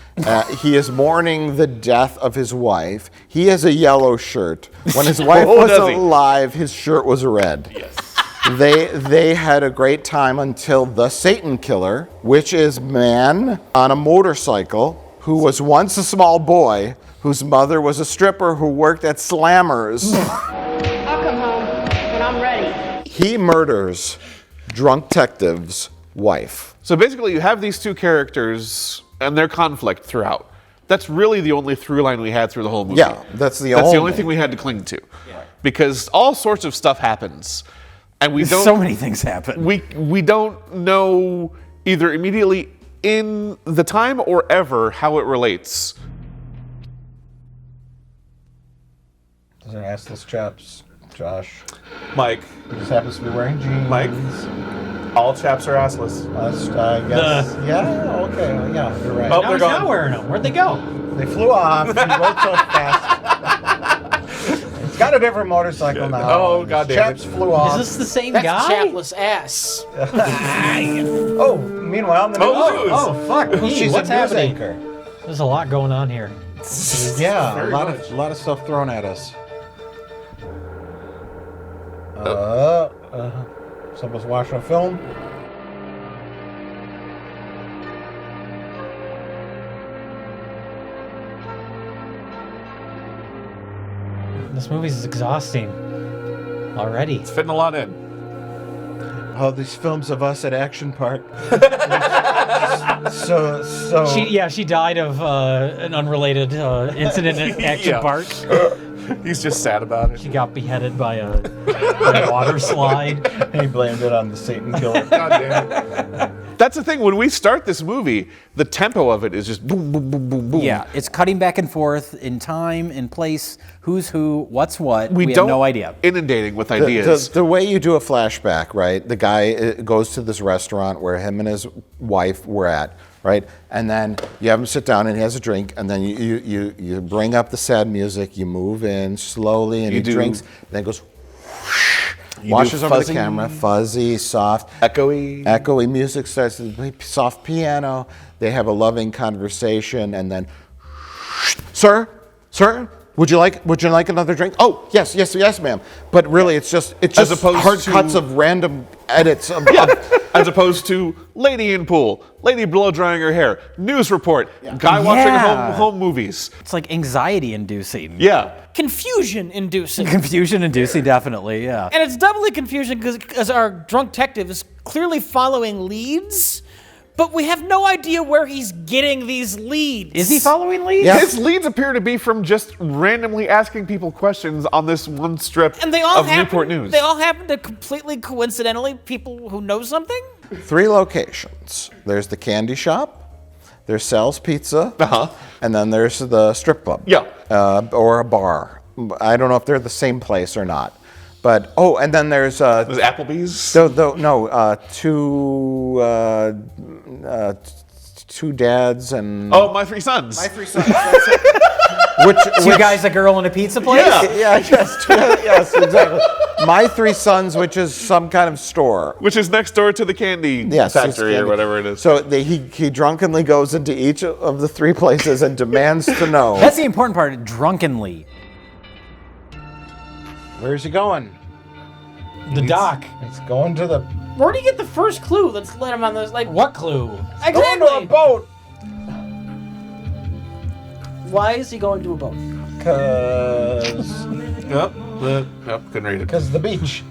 S11: He is mourning the death of his wife. He has a yellow shirt. When his wife was alive, his shirt was red.
S6: Yes.
S11: They had a great time until the Satan Killer, which is man on a motorcycle who was once a small boy, whose mother was a stripper who worked at Slammers.
S23: I'll come home when I'm ready.
S11: He murders drunk detective's wife.
S6: So basically, you have these two characters and their conflict throughout. That's really the only through line we had through the whole movie.
S11: Yeah, that's the
S6: only thing we had to cling to. Yeah. Because all sorts of stuff happens. And we don't.
S14: So many things happen.
S6: We don't know either immediately in the time or ever how it relates.
S9: Those are assless chaps, Josh.
S6: Mike.
S9: He just happens to be wearing jeans.
S6: Mike. All chaps are assless.
S9: I guess. Yeah, okay. Yeah, you're right.
S6: Oh,
S14: Now
S6: they're
S14: he's
S6: gone.
S14: not wearing them. Where'd they go?
S9: They flew off. He rode so fast. He's got a different motorcycle now.
S6: Oh, goddamn
S9: Chaps flew off.
S14: Is this the same
S12: That's
S14: guy?
S12: chapless ass.
S9: Oh, meanwhile,
S14: Oh, fuck me.
S9: She's
S14: What's
S9: a news
S14: happening?
S9: anchor.
S14: There's a lot going on here.
S9: Yeah, a lot of stuff thrown at us. Someone's watching a film.
S14: This movie's exhausting already.
S6: It's fitting a lot in.
S11: Oh, these films of us at Action Park. so.
S14: She died of an unrelated incident at Action
S6: Yeah.
S14: Park.
S6: He's just sad about it.
S14: She got beheaded by a water slide.
S9: He blamed it on the Satan Killer.
S6: God damn it. That's the thing. When we start this movie, the tempo of it is just boom, boom, boom, boom, boom.
S5: Yeah, it's cutting back and forth in time, in place, who's who, what's what. We have
S6: don't
S5: no idea.
S6: Inundating with ideas.
S11: The way you do a flashback, right? The guy goes to this restaurant where him and his wife were at, right? And then you have him sit down and he has a drink, and then you bring up the sad music, you move in slowly, and he drinks, then it goes. Washes over the camera, fuzzy, soft, echoey music starts. Soft piano. They have a loving conversation, and then, sir, would you like another drink? Oh, yes, ma'am. But really, it's just hard cuts of random edits.
S6: As opposed to lady in pool, lady blow drying her hair, news report, guy watching home movies.
S5: It's like anxiety inducing.
S6: Yeah.
S12: Confusion inducing.
S5: Confusion inducing, definitely, yeah.
S12: And it's doubly confusing because our drunk detective is clearly following leads, but we have no idea where he's getting these leads.
S5: Is he following leads?
S6: Yeah. His leads appear to be from just randomly asking people questions on this one strip of Newport News.
S12: They all happen to completely coincidentally people who know something?
S11: 3 locations. There's the candy shop, there's Sal's Pizza, and then there's the strip club.
S6: Yeah.
S11: Or a bar. I don't know if they're the same place or not. But, and then there's
S6: Applebee's?
S11: Two dads and...
S6: Oh, My Three Sons.
S11: My Three Sons.
S5: Two guys, a girl, and a pizza place?
S11: Yes, exactly. My Three Sons, which is some kind of store.
S6: Which is next door to the candy factory or whatever it is.
S11: So he drunkenly goes into each of the 3 places and demands to know.
S5: That's the important part, drunkenly.
S11: Where's he going?
S14: The dock.
S11: He's going to the...
S12: Where do you get the first clue? Let's let him on this. Like,
S14: what clue?
S12: Exactly.
S11: Going to a boat.
S12: Why is he going to a boat?
S11: Because...
S6: couldn't read it.
S11: Because the beach.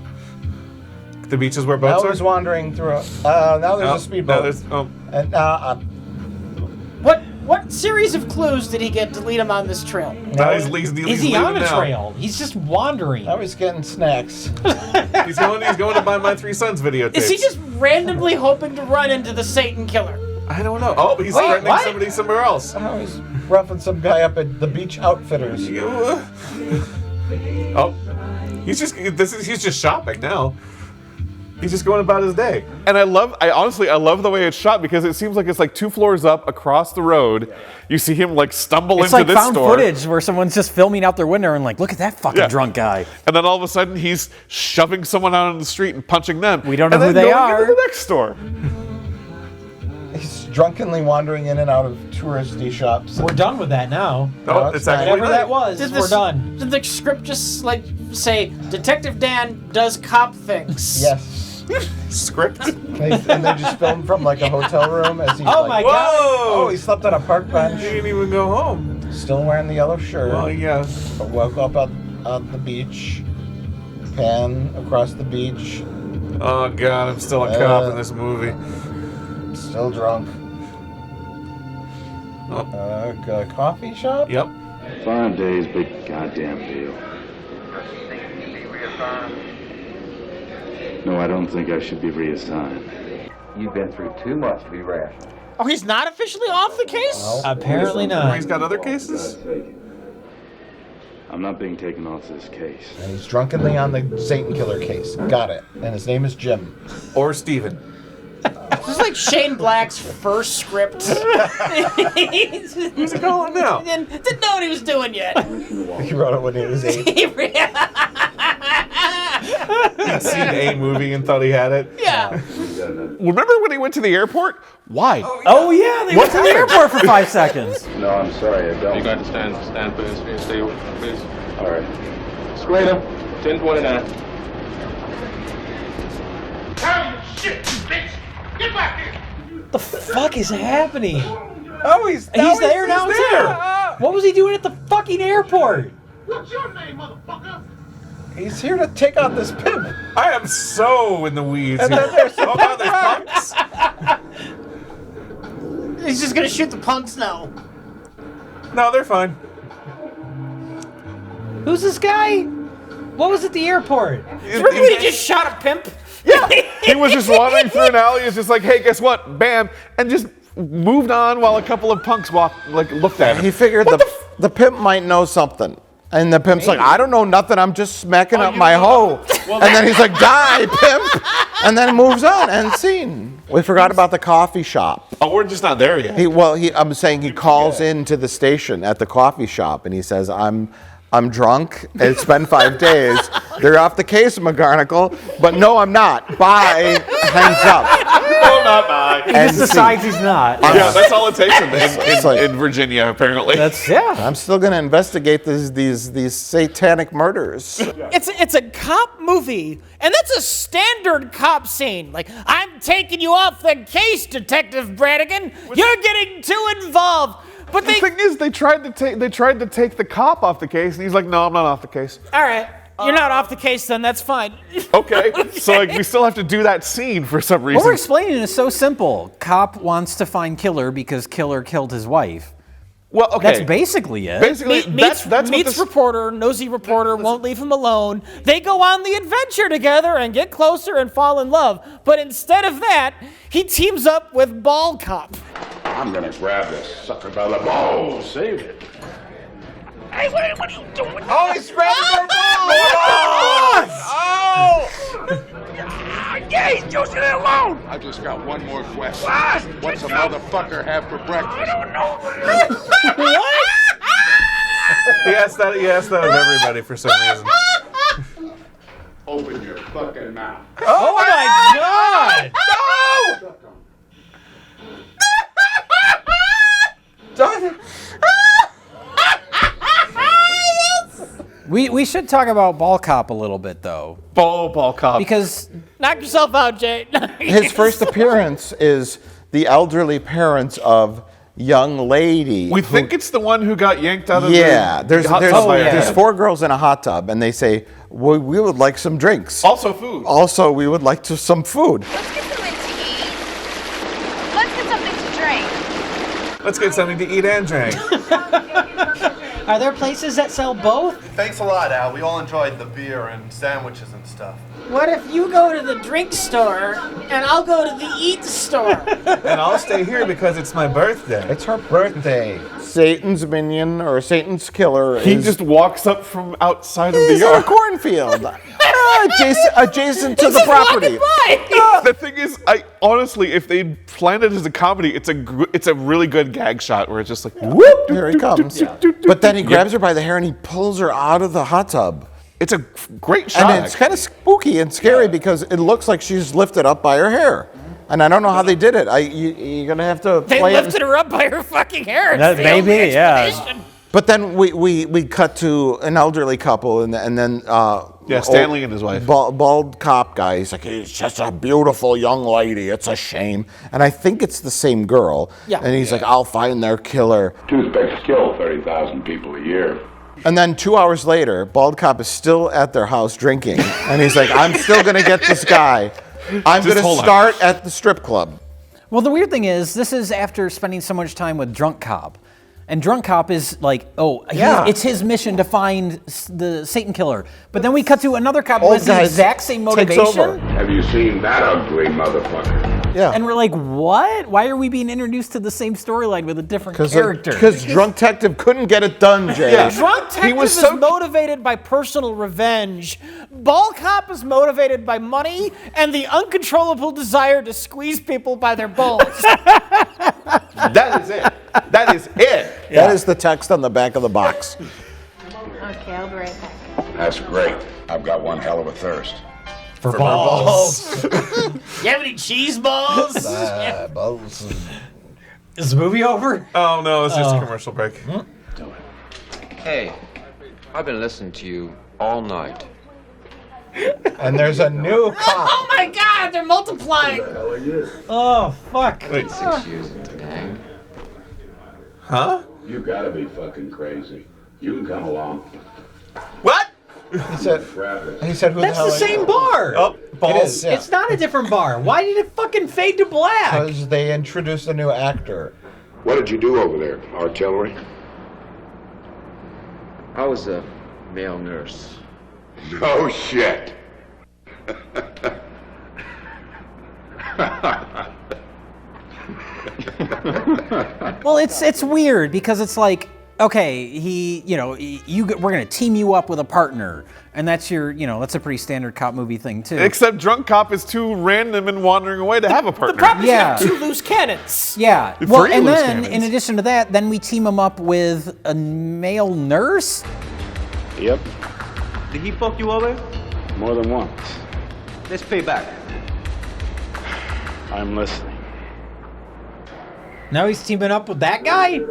S6: The beach is where boats are?
S11: Now he's wandering through now there's a speedboat.
S12: What series of clues did he get to lead him on this trail?
S14: Is he on a trail? He's just wandering.
S11: Now he's getting snacks.
S6: he's going to buy My Three Sons videotapes.
S12: Is he just randomly hoping to run into the Satan killer?
S6: I don't know. Oh, he's threatening somebody somewhere else.
S11: Oh, he's roughing some guy up at the Beach Outfitters.
S6: He's just shopping now. He's just going about his day. And I honestly love the way it's shot because it seems like it's like 2 floors up across the road. You see him like stumble into this store.
S5: It's like found footage where someone's just filming out their window and like, look at that fucking drunk guy.
S6: And then all of a sudden he's shoving someone out on the street and punching them.
S5: We don't know who they are.
S6: Into the next store.
S11: He's drunkenly wandering in and out of touristy shops.
S14: We're done with that now.
S6: No, it's actually
S14: whatever that was. We're done.
S12: Did the script just like say Detective Dan does cop things?
S11: Yes.
S6: Script.
S11: And they just filmed from like a hotel room as he's
S14: my God.
S11: Oh, he slept on a park bench.
S6: He didn't even go home.
S11: Still wearing the yellow shirt.
S6: Well, yeah.
S11: But woke up on the beach. Pan across the beach.
S6: Oh God, I'm still a cop in this movie.
S11: Still drunk. Coffee shop?
S6: Yep.
S24: 5 days, big goddamn deal. No, I don't think I should be reassigned.
S3: You've been through too much to be rational.
S12: Oh, he's not officially off the case?
S11: No.
S14: Apparently not.
S6: He's got other cases?
S24: I'm not being taken off this case.
S11: And he's drunkenly on the Satan Killer case. Got it. And his name is Jim.
S6: Or Steven.
S12: This is like Shane Black's first script.
S6: Who's he calling now?
S12: Didn't know what he was doing yet.
S11: He wrote it when he was 8.
S6: He'd seen a movie and thought he had it.
S12: Yeah.
S6: Remember when he went to the airport? Why?
S5: Oh yeah, they went to the airport for 5 seconds.
S24: No, I'm sorry, I don't.
S3: You're going to stand please. Stay away, please.
S24: All right.
S3: Strainer, 1029.
S13: Shit, bitch! Get back here!
S14: The fuck is happening?
S11: Oh, he's
S14: there now too. What was he doing at the fucking airport?
S13: What's your name, motherfucker?
S11: He's here to take out this pimp.
S6: I am so in the weeds.
S11: And then there's some
S6: there's punks.
S12: He's just gonna shoot the punks now.
S6: No, they're fine.
S14: Who's this guy? What was at the airport?
S12: Remember when he just shot a pimp?
S6: Yeah. He was just wandering through an alley. It's just like, hey, guess what? Bam, and just moved on while a couple of punks looked at him.
S11: He figured the pimp might know something. And the pimp's like, I don't know nothing. I'm just smacking up my hoe. And then he's like, die, pimp. And then moves on. End scene. We forgot about the coffee shop.
S6: Oh, we're just not there yet.
S11: I'm saying he calls into the station at the coffee shop and he says, I'm drunk. It's been 5 days. They're off the case, McGarnacle. But no, I'm not. Bye. Hangs up.
S6: No, not bye.
S14: He just decides he's not.
S6: Yeah, that's all it takes in Virginia, apparently.
S11: I'm still going to investigate these satanic murders.
S12: It's a cop movie, and that's a standard cop scene. Like, I'm taking you off the case, Detective Brannigan. You're getting too involved. But
S6: the thing is, they tried to take the cop off the case, and he's like, "No, I'm not off the case."
S12: All right, you're not off the case, then that's fine.
S6: Okay, so we still have to do that scene for some reason.
S5: What we're explaining is so simple. Cop wants to find killer because killer killed his wife.
S6: Well, okay.
S5: That's basically it.
S6: Basically,
S12: meets reporter, nosy reporter, won't leave him alone. They go on the adventure together and get closer and fall in love. But instead of that, he teams up with Ball Cop.
S24: I'm gonna grab this sucker by the balls. Save it.
S10: Hey, what are you doing?
S9: Oh, he's grabbing her balls!
S10: Oh! Yeah, he's juicing it alone.
S24: I just got one more question.
S10: What?
S24: What's a motherfucker have for breakfast?
S10: I don't know.
S12: What?
S6: He asked that of everybody for some reason.
S24: Open your fucking mouth.
S9: Oh my God! No!
S5: We should talk about Ball Cop a little bit, though.
S6: Ball Cop.
S5: Because
S12: knock yourself out, Jay.
S11: His first appearance is the elderly parents of young lady.
S6: We think it's the one who got yanked out of
S11: there's
S6: hot tub by her
S11: there's
S6: dad.
S11: 4 girls in a hot tub, and they say, we would like some drinks.
S6: Also food.
S11: Also, we would like some food.
S23: Let's get something to eat. Let's get something to drink.
S6: Let's get something to eat and drink.
S14: Are there places that sell both?
S9: Thanks a lot, Al. We all enjoyed the beer and sandwiches and stuff.
S12: What if you go to the drink store and I'll go to the eat store?
S6: And I'll stay here because it's my birthday.
S11: It's her birthday. Satan's minion or Satan's killer
S6: He
S11: is
S6: just walks up from outside of the
S11: in a
S6: yard.
S11: cornfield. Adjacent to the property.
S6: The thing is, I honestly, if they planned it as a comedy, it's a really good gag shot where it's just like,
S11: whoop, here he comes. But then he grabs her by the hair and he pulls her out of the hot tub.
S6: It's a great shot.
S11: And it's kind of spooky and scary because it looks like she's lifted up by her hair. And I don't know how they did it. You're going to have to
S12: They
S11: play
S12: lifted her up by her fucking hair.
S5: Maybe, yeah.
S11: But then we cut to an elderly couple and then
S6: Stanley and his wife.
S11: Bald cop guy. He's like, he's just a beautiful young lady. It's a shame. And I think it's the same girl.
S12: Yeah.
S11: And he's like, I'll find their killer.
S24: Toothpicks kill 30,000 people a year.
S11: And then 2 hours later, Bald Cop is still at their house drinking. And he's like, I'm still going to get this guy. I'm going to start at the strip club.
S5: Well, the weird thing is, this is after spending so much time with Drunk Cop. And Drunk Cop is like, it's his mission to find the Satan killer. But then we cut to another cop who has the exact same motivation.
S24: Have you seen that ugly motherfucker?
S11: Yeah.
S5: And we're like, what? Why are we being introduced to the same storyline with a different character?
S11: Because Drunk Detective couldn't get it done, Jay.
S12: Yeah. Drunk Detective is motivated by personal revenge. Ball Cop is motivated by money and the uncontrollable desire to squeeze people by their balls.
S6: That is it. That is it.
S11: That is the text on the back of the box.
S7: Okay, I'll be right back.
S24: That's great. I've got one hell of a thirst.
S14: For balls.
S12: You have any cheese balls?
S11: Balls.
S14: Is the movie over?
S6: Oh no, it's just a commercial break.
S8: Hey, I've been listening to you all night.
S11: And there's a new cop.
S12: Oh my God, they're multiplying.
S14: Oh, fuck.
S6: Wait.
S8: 6 years in the gang.
S6: Huh?
S24: You gotta be fucking crazy. You can come along.
S6: What?
S11: He said, who
S14: That's
S11: the hell
S14: the
S11: are
S14: same
S11: you?
S14: bar.
S6: Oh, balls.
S11: It is, yeah.
S14: It's not a different bar. Why did it fucking fade to black?
S11: Because they introduced a new actor.
S24: What did you do over there? Artillery?
S8: I was a male nurse.
S24: No shit.
S5: Well, it's weird because it's like, okay, we're gonna team you up with a partner, and that's that's a pretty standard cop movie thing too.
S6: Except drunk cop is too random and wandering away to have a partner.
S12: The problem is you have 2 loose cannons.
S5: Yeah.
S6: Three
S5: Well, and
S6: loose
S5: then
S6: cannons.
S5: in addition to that, then we team him up with a male nurse.
S24: Yep,
S15: Did he fuck you over?
S24: more than once.
S15: Let's pay back.
S24: I'm listening.
S14: Now he's teaming up with that guy?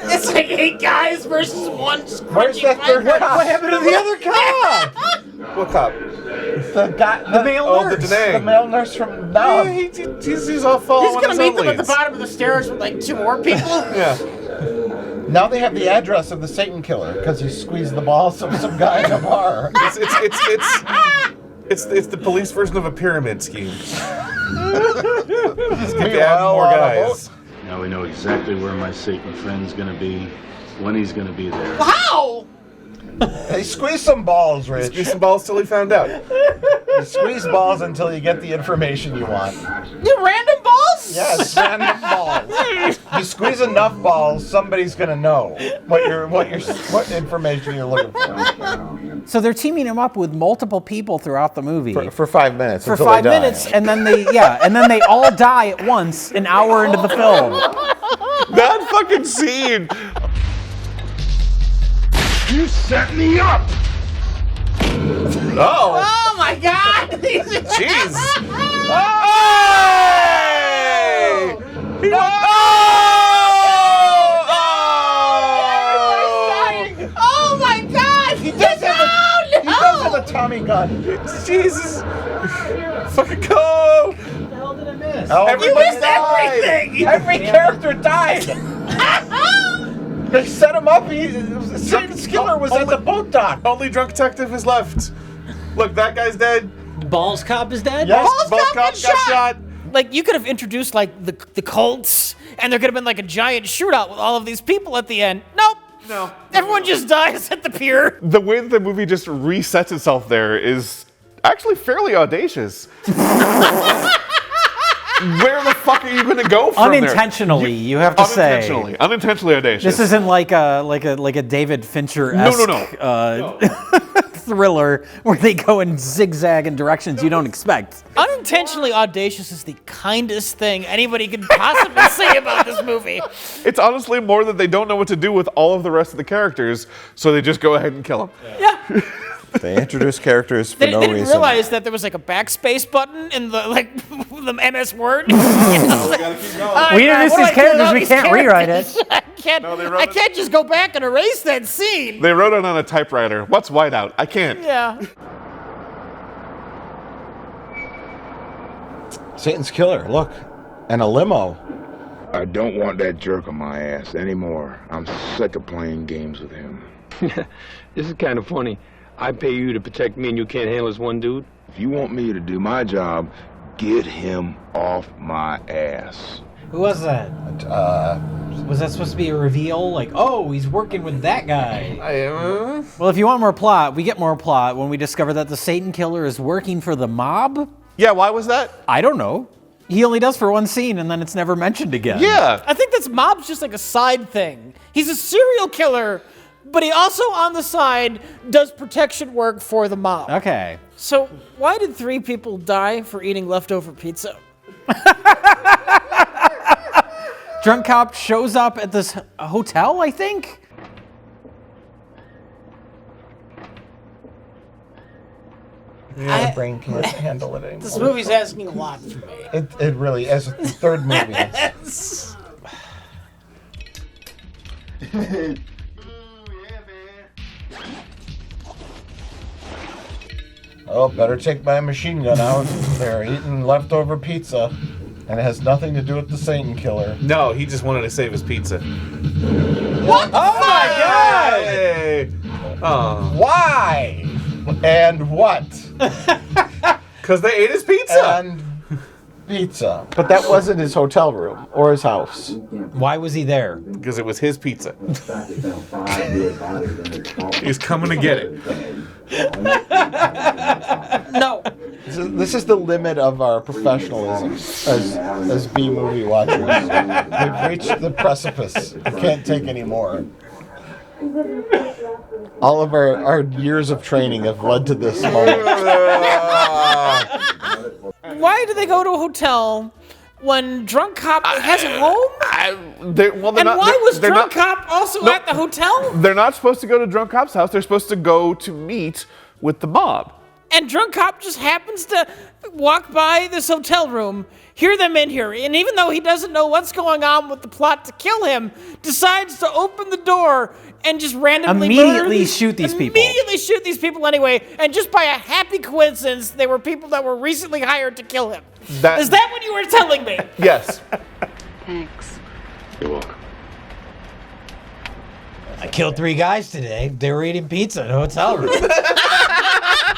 S12: It's like 8 guys versus 1
S9: Where's
S12: scrunchy
S9: that third
S12: fighter.
S9: cop?
S14: What happened to the other cop?
S9: What cop? The
S14: male
S6: Oh,
S14: nurse.
S6: the Danae.
S9: The male nurse from Nam.
S6: He's all falling
S12: He's
S6: on
S12: gonna
S6: his
S12: meet
S6: own
S12: them at the
S6: leads.
S12: bottom of the stairs with like 2 more people.
S6: Yeah.
S9: Now they have the address of the Satan killer because he squeezed the balls of some guy in a bar.
S6: It's the police version of a pyramid scheme. Just get to
S9: Meanwhile,
S6: add more
S9: on a
S6: guys.
S24: Now we know exactly where my Satan friend's gonna be, when he's gonna be there.
S12: How?
S9: He squeezed some balls, Rich.
S6: Squeeze some balls till he found out.
S9: You squeeze balls until you get the information you want.
S12: You random balls?
S9: Yes, random balls. You squeeze enough balls, somebody's gonna know what information you're looking for.
S5: So they're teaming him up with multiple people throughout the movie
S11: For 5 minutes.
S5: for
S11: until
S5: 5
S11: they die.
S5: minutes, and then they all die at once an hour into the film.
S6: That fucking scene.
S13: You set me up!
S6: Oh.
S12: Oh my God!
S6: Jeez.
S12: Hey!
S6: He
S12: No!
S6: went-
S12: Oh my God!
S9: He does have a Tommy gun.
S6: Jesus. Fucking go.
S12: You missed everything!
S9: Every character died. They set him up. Satan's killer was at the boat dock.
S6: Only drunk detective is left. Look, that guy's dead.
S14: Balls cop is dead?
S9: Yes.
S6: Balls cop got shot.
S12: Like, you could have introduced, like, the cults, and there could have been, like, a giant shootout with all of these people at the end. Nope.
S6: No.
S12: Everyone just dies at the pier.
S6: The way that the movie just resets itself there is actually fairly audacious. Where the fuck are you going to go from
S5: Unintentionally,
S6: there?
S5: you have to say.
S6: Unintentionally audacious.
S5: This isn't like a David Fincher-esque
S6: No.
S5: thriller where they go and zigzag in directions you don't expect.
S12: Unintentionally audacious is the kindest thing anybody could possibly say about this movie.
S6: It's honestly more that they don't know what to do with all of the rest of the characters, so they just go ahead and kill them.
S12: Yeah.
S11: They introduce characters for
S12: They
S11: no
S12: didn't
S11: reason.
S12: realize that there was like a backspace button in the the MS Word. You know, like,
S5: We introduced these characters, we can't rewrite it.
S12: I can't just go back and erase that scene.
S6: They wrote it on a typewriter. What's whiteout? I can't.
S12: Yeah.
S11: Satan's killer, look. And a limo.
S16: I don't want that jerk on my ass anymore. I'm sick of playing games with him.
S15: This is kind of funny. I pay you to protect me and you can't handle this one dude?
S16: If you want me to do my job, get him off my ass.
S14: Who was that? Was that supposed to be a reveal? Like, oh, he's working with that guy.
S5: Well, if you want more plot, we get more plot when we discover that the Satan killer is working for the mob.
S6: Yeah, why was that?
S5: I don't know. He only does for one scene and then it's never mentioned again.
S6: Yeah.
S12: I think this mob's just like a side thing. He's a serial killer, but he also on the side does protection work for the mob.
S5: Okay.
S12: So why did 3 people die for eating leftover pizza?
S5: Drunk cop shows up at this hotel, I think.
S9: My brain can't handle it anymore.
S12: This movie's asking a lot from me.
S9: It really, as a third movie.
S12: Yes.
S9: Oh, better take my machine gun out. They're eating leftover pizza. And it has nothing to do with the Satan killer.
S6: No, he just wanted to save his pizza.
S12: What the
S9: Oh my God!
S6: Hey. Oh.
S9: Why? And what?
S6: Because they ate his pizza.
S9: And pizza.
S11: But that wasn't his hotel room or his house.
S14: Why was he there?
S6: Because it was his pizza. He's coming to get it.
S12: No.
S11: This is the limit of our professionalism as B movie watchers. We've reached the precipice. We can't take any more. All of our years of training have led to this moment.
S12: Why do they go to a hotel when Drunk Cop has a home? Why was Drunk Cop also at the hotel?
S6: They're not supposed to go to Drunk Cop's house. They're supposed to go to meet with the mob.
S12: And Drunk Cop just happens to walk by this hotel room, hear them in here, and even though he doesn't know what's going on with the plot to kill him, decides to open the door and just randomly
S5: shoot these people.
S12: Immediately shoot these people anyway, and just by a happy coincidence, they were people that were recently hired to kill him. Is that what you were telling me?
S6: Yes.
S23: Thanks.
S24: You're welcome.
S14: I killed 3 guys today. They were eating pizza in a hotel room.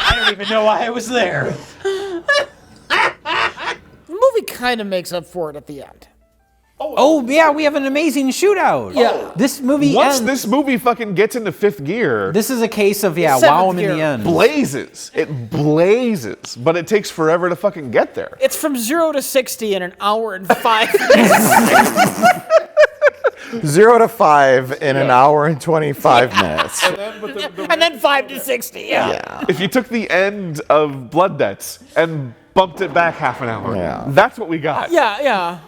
S14: I don't even know why I was there.
S12: The movie kind of makes up for it at the end.
S5: Oh yeah, we have an amazing shootout.
S12: Yeah.
S5: This movie
S6: Once
S5: ends.
S6: this movie fucking gets into 5th gear,
S5: This is a case of wow him in the end.
S6: blazes. It blazes, but it takes forever to fucking get there.
S12: It's from 0 to 60 in an hour and 5 minutes.
S11: 0 to 5 in an hour and 25 minutes.
S12: And then 5 to 60, yeah.
S6: If you took the end of Blood Debts and bumped it back half an hour, that's what we got.
S12: Yeah.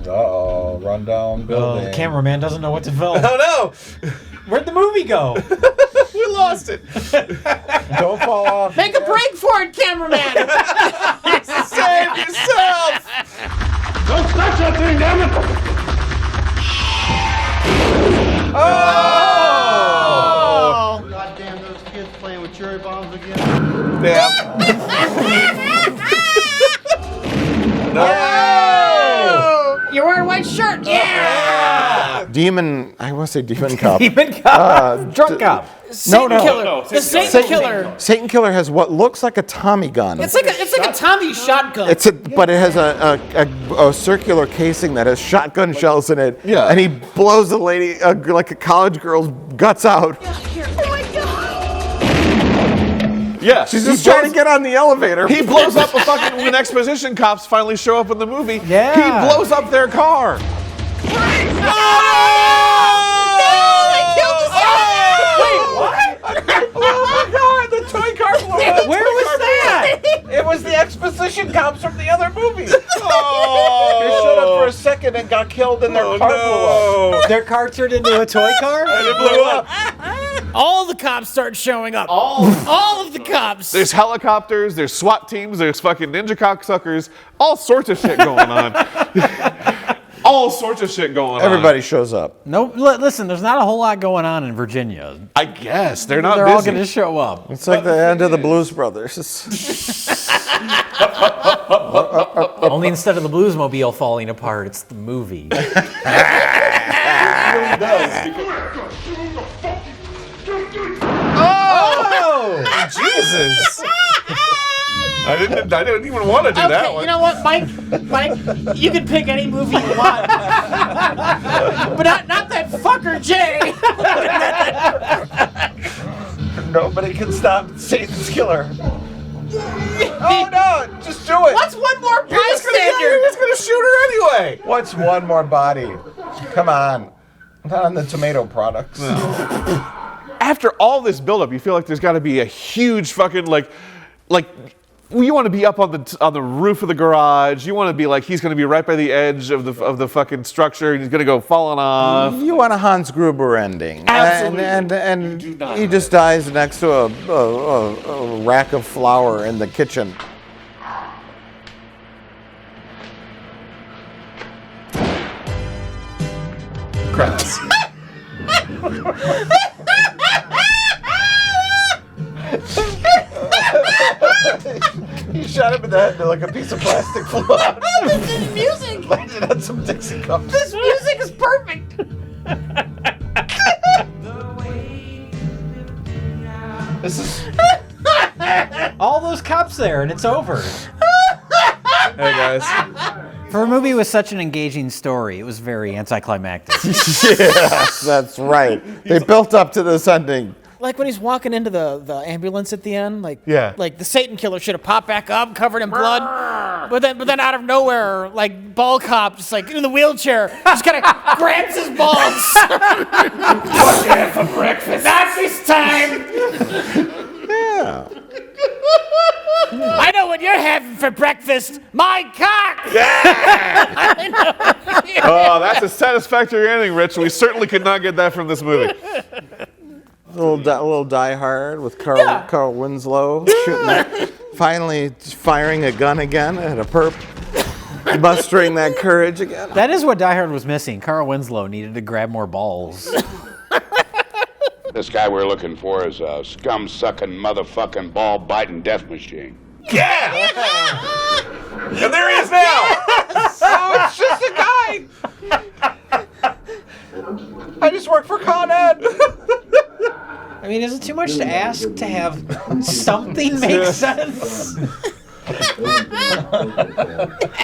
S11: Uh-oh, rundown building.
S14: The cameraman doesn't know what to film.
S6: Oh no!
S14: Where'd the movie go?
S6: We lost it.
S11: Don't fall off.
S12: Make a break for it, cameraman.
S6: Save yourself!
S13: Don't touch that thing, damn it!
S6: Oh!
S1: Goddamn those kids playing with cherry bombs again.
S6: Damn. No!
S12: You're wearing a white shirt, yeah!
S11: I want to say Demon Cop.
S5: Demon Cop. Drunk Cop.
S12: Satan Killer. The Satan Killer.
S11: Satan Killer has what looks like a Tommy gun.
S12: It's like a Tommy shotgun.
S11: But it has a circular casing that has shotgun shells in it.
S6: Yeah.
S11: And he blows the lady, like a college girl's guts out.
S6: Yeah.
S11: She's just trying to get on the elevator.
S6: He blows up when exposition cops finally show up in the movie.
S5: Yeah.
S6: He blows up their car.
S9: The toy car blew up.
S14: Where was that?
S9: It was the exposition cops from the other movie.
S6: Oh.
S9: They showed up for a second and got killed and their car blew up.
S14: Their car turned into a toy car?
S6: And it blew up.
S12: All the cops start showing up. All of the cops.
S6: There's helicopters, there's SWAT teams, there's fucking ninja cocksuckers, all sorts of shit going on. All sorts of shit going on.
S11: Everybody shows up.
S5: No, listen, there's not a whole lot going on in Virginia.
S6: I guess. They're not
S5: They're
S6: busy.
S5: all going to show up.
S11: It's like the end of the Blues Brothers.
S5: Only instead of the Bluesmobile falling apart, it's the movie.
S6: It really does. Oh! Jesus! I didn't even want to do that one.
S12: You know what, Mike, you can pick any movie you want. But not that fucker Jay.
S9: Nobody can stop Satan's killer. Oh no, just do it.
S12: What's one more
S6: You're just
S12: bystander?
S6: gonna shoot her anyway.
S9: What's one more body? Come on. Not on the tomato products.
S6: After all this buildup, you feel like there's got to be a huge fucking like you want to be up on the roof of the garage. You want to be like he's going to be right by the edge of the fucking structure, and he's going to go falling off.
S11: You want a Hans Gruber ending.
S6: Absolutely.
S11: And he just dies next to a rack of flour in the kitchen.
S6: Credits.
S9: He shot him in the head like a piece of plastic flew out.
S12: This music.
S9: Landed on some Dixie cups.
S12: This music is perfect.
S9: This is
S14: All those cops there, and it's over.
S6: Hey guys.
S5: For a movie with such an engaging story, it was very anticlimactic.
S11: Yes, that's right. They built up to this ending.
S12: Like when he's walking into the ambulance at the end, like
S11: Yeah.
S12: like the Satan killer should have popped back up, covered in blood, but then out of nowhere, like Ball Cop, just like in the wheelchair, just kind of grabs his balls. What you have for breakfast? Not this time.
S11: Yeah.
S12: I know what you're having for breakfast. My cock.
S6: Oh, that's a satisfactory ending, Rich. We certainly could not get that from this movie.
S11: A little Die Hard with Carl Winslow shooting, finally firing a gun again at a perp, mustering that courage again.
S5: That is what Die Hard was missing. Carl Winslow needed to grab more balls.
S16: This guy we're looking for is a scum-sucking, motherfucking, ball-biting death machine.
S9: Yeah! And there he is now! Oh, it's just a guy! I just work for Con Ed!
S14: I mean, is it too much to ask to have something make sense?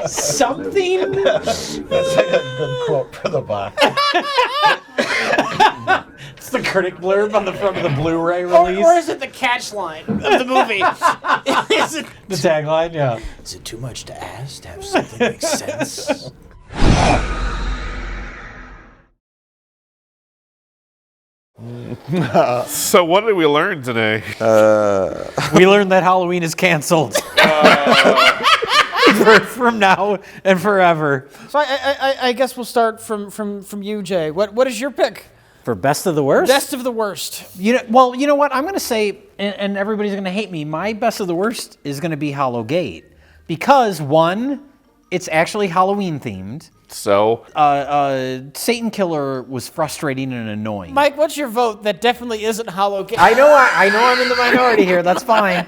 S14: Something?
S9: That's like a good quote for the box.
S14: It's the critic blurb on the front of the Blu-ray
S12: Or
S14: release.
S12: is it the catch line of the movie? Is it
S14: The tagline, yeah.
S12: Is it too much to ask to have something make sense?
S6: So what did we learn today?
S5: We learned that Halloween is canceled. From now and forever.
S12: So I guess we'll start from you, Jay. What is your pick?
S5: For best of the worst?
S12: Best of the worst.
S5: You know what? I'm going to say, and everybody's going to hate me, my best of the worst is going to be Hallowgate. Because, one, it's actually Halloween themed.
S6: So?
S5: Satan Killer was frustrating and annoying.
S12: Mike, what's your vote? That definitely isn't Hallowgate.
S5: I know I'm in the minority here. That's fine.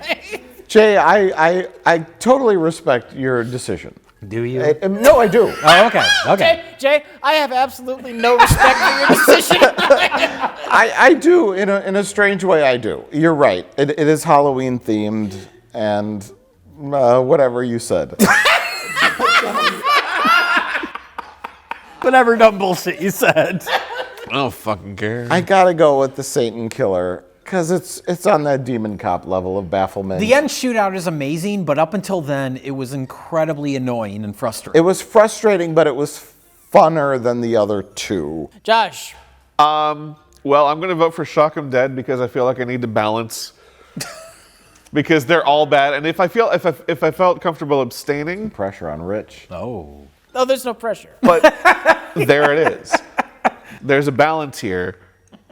S11: Jay, I totally respect your decision.
S5: Do you?
S11: No, I do.
S5: Oh, okay.
S12: Jay, I have absolutely no respect for your decision.
S11: I do, in a strange way, I do. You're right. It is Halloween themed, and whatever you said.
S5: Whatever dumb bullshit you said.
S6: I don't fucking care.
S11: I gotta go with the Satan Killer, because it's on that demon cop level of bafflement.
S5: The end shootout is amazing, but up until then, it was incredibly annoying and frustrating.
S11: It was frustrating, but it was funner than the other two.
S12: Josh.
S6: Well, I'm going to vote for Shock 'em Dead because I feel like I need to balance. Because they're all bad, and if I felt comfortable abstaining,
S11: pressure on Rich.
S5: Oh,
S12: there's no pressure.
S6: But there it is. There's a balance here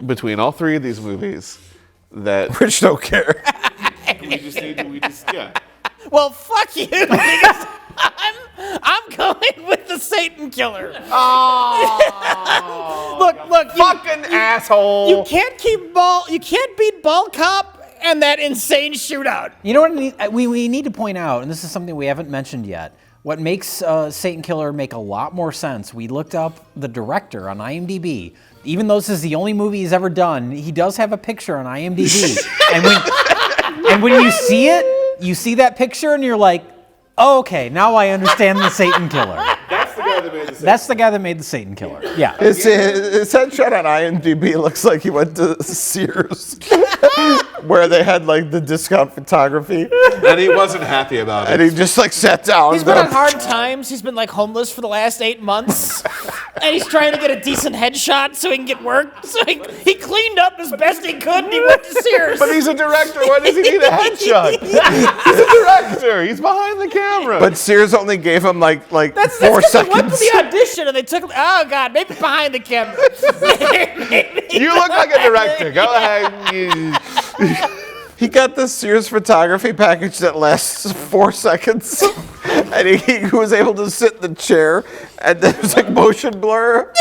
S6: between all three of these movies that
S11: Rich don't care.
S6: Yeah.
S12: Well, fuck you, because I'm going with the Satan Killer.
S6: Oh.
S12: Look,
S6: fucking asshole.
S12: You can't beat Ball Cop and that insane shootout.
S5: You know what we need to point out, and this is something we haven't mentioned yet, what makes Satan Killer make a lot more sense, we looked up the director on IMDb. Even though this is the only movie he's ever done, he does have a picture on IMDb. and when you see it, you see that picture and you're like, oh, okay, now I understand the Satan Killer.
S6: That's the guy that made the Satan
S5: That's the guy that made the Satan Killer. Yeah.
S11: His headshot on IMDb looks like he went to Sears, where they had like the discount photography.
S6: And he wasn't happy about it.
S11: And he just like sat down.
S12: He's been on hard times. He's been like homeless for the last 8 months. And he's trying to get a decent headshot so he can get work. So he cleaned up as best he could and he went to Sears.
S6: But he's a director. Why does he need a headshot? He's a director. He's behind the camera.
S11: But Sears only gave him like 4
S12: That's
S11: seconds.
S12: they went to the audition and they took, oh God, maybe behind the camera.
S6: You look like a director. Go ahead.
S11: He got the Sears photography package that lasts 4 seconds. And he was able to sit in the chair, and then there's like motion blur.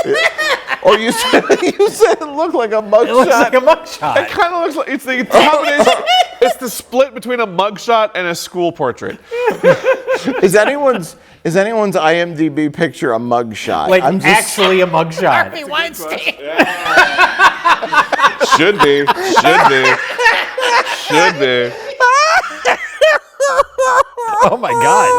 S11: Or you said it looked like a mugshot.
S5: It looks like a mugshot.
S6: It kind of looks like it's the combination. It's the split between a mugshot and a school portrait.
S11: Is anyone's IMDb picture a mugshot?
S5: Like actually a mugshot.
S12: Harvey Weinstein.
S6: Should be.
S5: Oh my God.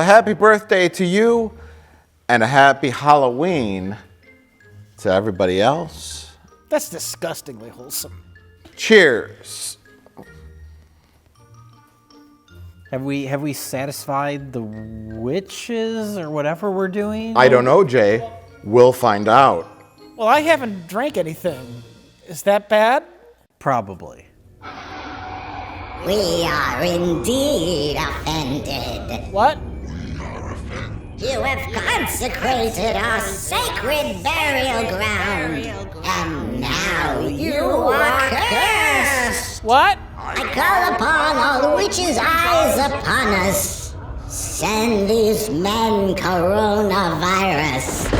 S11: happy birthday to you and a happy Halloween to everybody else.
S12: That's disgustingly wholesome.
S11: Cheers.
S14: Have we satisfied the witches or whatever we're doing?
S11: I don't know, Jay. We'll find out.
S12: Well, I haven't drank anything. Is that bad?
S14: Probably.
S17: We are indeed offended.
S12: What?
S17: You have consecrated our sacred burial ground, and now you are cursed.
S12: What?
S17: I call upon all the witches' eyes upon us. Send these men coronavirus.